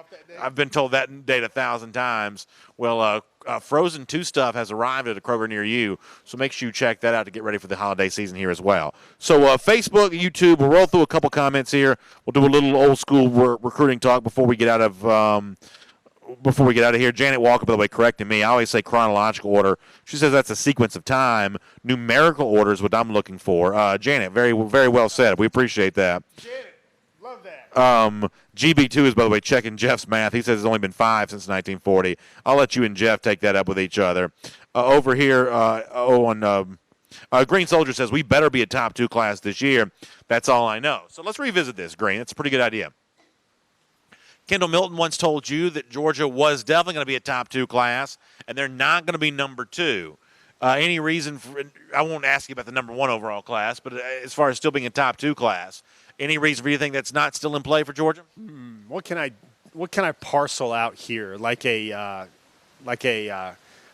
I've been told that date 1,000 times. Well, Frozen 2 stuff has arrived at a Kroger near you, so make sure you check that out to get ready for the holiday season here as well. So Facebook, YouTube, we'll roll through a couple comments here. We'll do a little old school recruiting talk before we get out of here. Janet Walker, by the way, correcting me. I always say chronological order. She says that's a sequence of time. Numerical order is what I'm looking for. Janet, very, very well said. We appreciate that. Janet, love that. GB2 is, by the way, checking Jeff's math. He says it's only been 5 since 1940. I'll let you and Jeff take that up with each other. Over here, Green Soldier says, we better be a top 2 class this year. That's all I know. So let's revisit this, Green. It's a pretty good idea. Kendall Milton once told you that Georgia was definitely going to be a top 2 class, and they're not going to be number 2. Any reason for – I won't ask you about the number 1 overall class, but as far as still being a top 2 class, any reason for you to think that's not still in play for Georgia? What can I parcel out here? Like a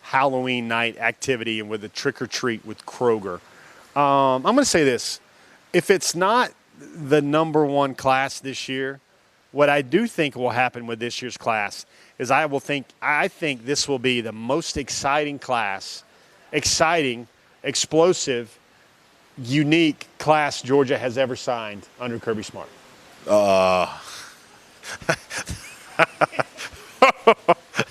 Halloween night activity and with the trick or treat with Kroger. I'm going to say this. If it's not the number one class this year, what I do think will happen with this year's class is I think this will be the most exciting class, explosive, unique class Georgia has ever signed under Kirby Smart.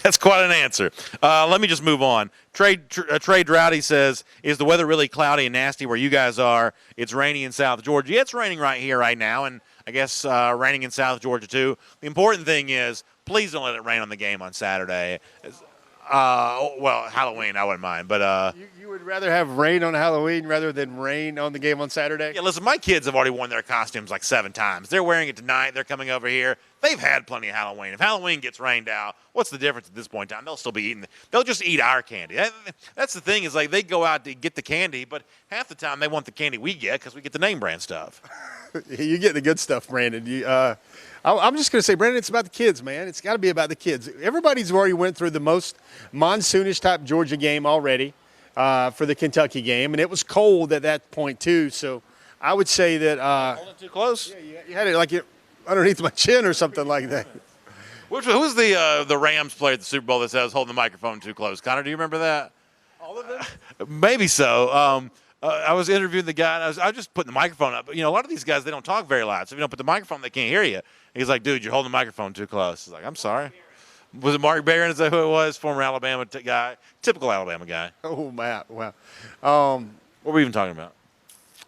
That's quite an answer. Let me just move on. Trey Droughty says, is the weather really cloudy and nasty where you guys are? It's rainy in South Georgia. Yeah, it's raining right here right now, and I guess raining in South Georgia too. The important thing is, please don't let it rain on the game on Saturday. Well, Halloween, I wouldn't mind, but You would rather have rain on Halloween rather than rain on the game on Saturday? yeah, listen, my kids have already worn their costumes like 7 times. They're wearing it tonight. They're coming over here. They've had plenty of Halloween. If Halloween gets rained out, what's the difference at this point in time? They'll still be eating. They'll just eat our candy. That's the thing is, like, they go out to get the candy, but half the time they want the candy we get because we get the name brand stuff. You get the good stuff, Brandon. I'm just going to say, Brandon, it's about the kids, man. It's got to be about the kids. Everybody's already went through the most monsoonish type Georgia game already for the Kentucky game, and it was cold at that point too. So I would say that Hold it too close. yeah, you had it like underneath my chin or something like that. Who's the Rams player at the Super Bowl that says holding the microphone too close? Connor, do you remember that? All of them? Maybe so. I was interviewing the guy, and I was just putting the microphone up. But, a lot of these guys, they don't talk very loud. So if you don't put the microphone, they can't hear you. And he's like, dude, you're holding the microphone too close. He's like, I'm sorry. Was it Mark Barron? Is that who it was? Former Alabama guy. Typical Alabama guy. Oh, Matt. Wow. What were we even talking about?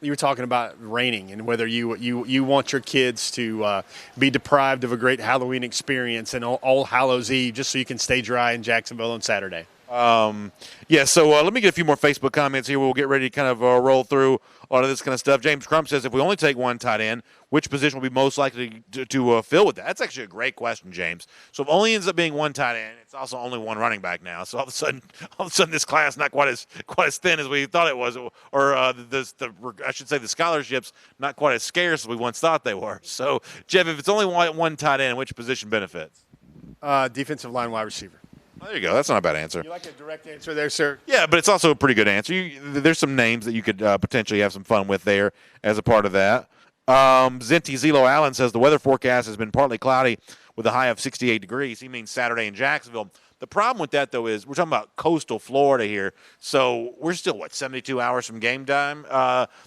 You were talking about raining and whether you want your kids to be deprived of a great Halloween experience and All Hallows Eve just so you can stay dry in Jacksonville on Saturday. So let me get a few more Facebook comments here. We'll get ready to kind of roll through all of this kind of stuff. James Crump says, if we only take one tight end, which position will be most likely to fill with that? That's actually a great question, James. So if only ends up being one tight end, it's also only one running back now. So all of a sudden this class not quite as thin as we thought it was, or I should say the scholarships not quite as scarce as we once thought they were. So Jeff, if it's only one tight end, which position benefits? Defensive line wide receiver. Oh, there you go. That's not a bad answer. You like a direct answer there, sir? Yeah, but it's also a pretty good answer. There's some names that you could potentially have some fun with there as a part of that. Zinti Zelo Allen says the weather forecast has been partly cloudy with a high of 68 degrees. He means Saturday in Jacksonville. The problem with that, though, is we're talking about coastal Florida here. So we're still, 72 hours from game time?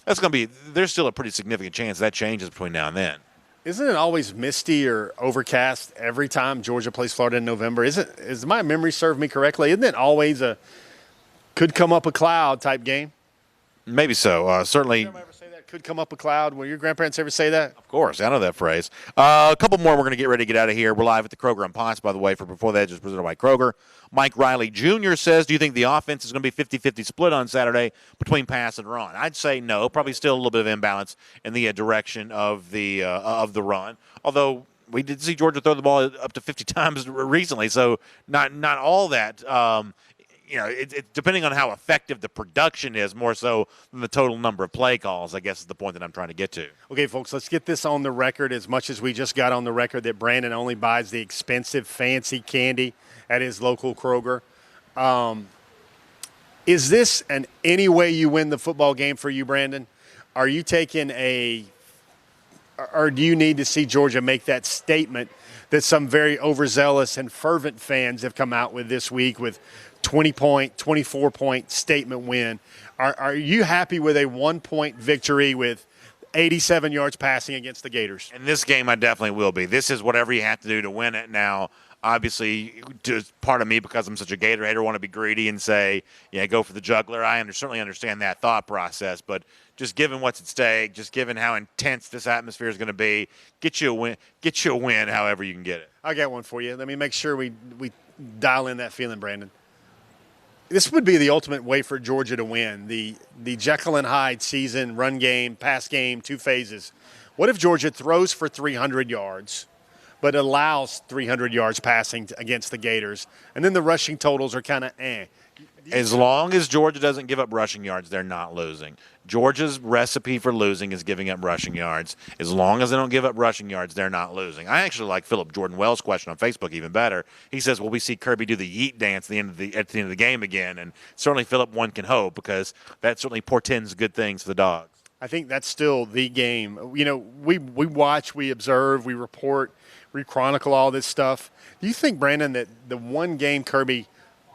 There's still a pretty significant chance that changes between now and then. Isn't it always misty or overcast every time Georgia plays Florida in November? Is my memory serve me correctly? Isn't it always a could come up a cloud type game? Maybe so. Certainly. Did you ever say that? Could come up a cloud. Will your grandparents ever say that? Of course. I know that phrase. A couple more. We're going to get ready to get out of here. We're live at the Kroger on Ponce, by the way, for Before the Hedges, presented by Kroger. Mike Riley Jr. says, do you think the offense is going to be 50-50 split on Saturday between pass and run? I'd say no. Probably still a little bit of imbalance in the direction of the run. Although we did see Georgia throw the ball up to 50 times recently, so not all that. It's depending on how effective the production is, more so than the total number of play calls, I guess is the point that I'm trying to get to. Okay, folks, let's get this on the record as much as we just got on the record that Brandon only buys the expensive, fancy candy at his local Kroger. Is this an any way you win the football game for you, Brandon? Are you taking or do you need to see Georgia make that statement that some very overzealous and fervent fans have come out with this week with 20-point, 24-point statement win? Are you happy with a 1-point victory with 87 yards passing against the Gators? In this game, I definitely will be. This is whatever you have to do to win it. Now, obviously, just part of me, because I'm such a Gator hater, want to be greedy and say, go for the juggler. I certainly understand that thought process, but just given what's at stake, just given how intense this atmosphere is going to be, get you a win however you can get it. I got one for you. Let me make sure we dial in that feeling, Brandon. This would be the ultimate way for Georgia to win, the Jekyll and Hyde season, run game, pass game, 2 phases. What if Georgia throws for 300 yards, but allows 300 yards passing against the Gators. And then the rushing totals are kind of As long as Georgia doesn't give up rushing yards, they're not losing. Georgia's recipe for losing is giving up rushing yards. As long as they don't give up rushing yards, they're not losing. I actually like Philip Jordan Wells' question on Facebook even better. He says, will we see Kirby do the yeet dance at the end of the game again? And certainly, Philip, one can hope, because that certainly portends good things for the Dogs. I think that's still the game. You know, we watch, we observe, we report, we chronicle all this stuff. Do you think, Brandon, that the one game Kirby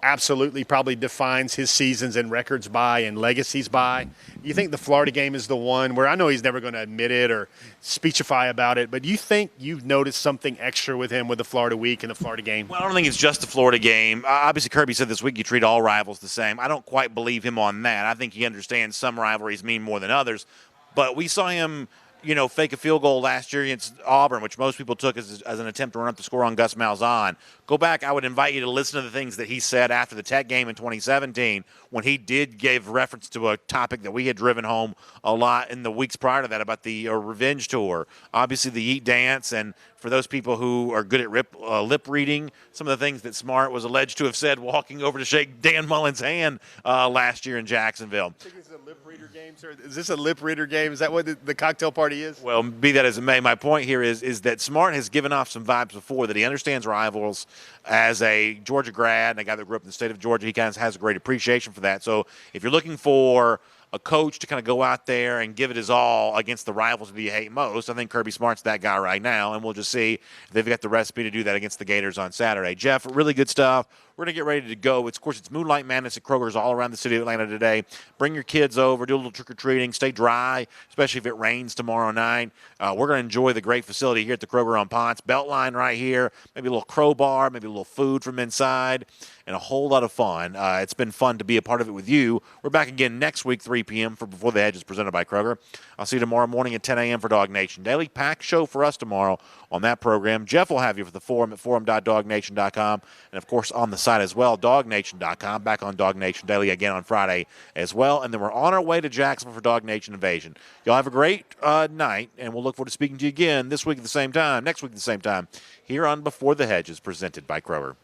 absolutely probably defines his seasons and records by and legacies by? You think the Florida game is the one where, I know he's never going to admit it or speechify about it, but do you think you've noticed something extra with him with the Florida week and the Florida game? Well, I don't think it's just the Florida game. Obviously, Kirby said this week you treat all rivals the same. I don't quite believe him on that. I think he understands some rivalries mean more than others, but we saw him fake a field goal last year against Auburn, which most people took as an attempt to run up the score on Gus Malzahn. Go back. I would invite you to listen to the things that he said after the Tech game in 2017 when he did give reference to a topic that we had driven home a lot in the weeks prior to that about the revenge tour. Obviously, the Eat Dance, and for those people who are good at lip reading, some of the things that Smart was alleged to have said walking over to shake Dan Mullen's hand last year in Jacksonville. I think it's a lip reader game, sir. Is this a lip reader game? Is that what the cocktail party is? Well, be that as it may, my point here is that Smart has given off some vibes before that he understands rivals. As a Georgia grad and a guy that grew up in the state of Georgia, he kind of has a great appreciation for that. So if you're looking for a coach to kind of go out there and give it his all against the rivals that you hate most, I think Kirby Smart's that guy right now, and we'll just see if they've got the recipe to do that against the Gators on Saturday. Jeff, really good stuff. We're going to get ready to go. Of course, it's Moonlight Madness at Kroger's all around the city of Atlanta today. Bring your kids over, do a little trick-or-treating, stay dry, especially if it rains tomorrow night. We're going to enjoy the great facility here at the Kroger on Ponce. Beltline right here, maybe a little crowbar, maybe a little food from inside, and a whole lot of fun. It's been fun to be a part of it with you. We're back again next week, 3 p.m. for Before the Hedges, presented by Kroger. I'll see you tomorrow morning at 10 a.m. for Dog Nation. Daily packed show for us tomorrow on that program. Jeff will have you for the forum at forum.dognation.com, and, of course, on the site as well, dognation.com. Back on Dog Nation Daily again on Friday as well. And then we're on our way to Jacksonville for Dog Nation Invasion. Y'all have a great night, and we'll look forward to speaking to you again this week at the same time, next week at the same time, here on Before the Hedges, presented by Kroger.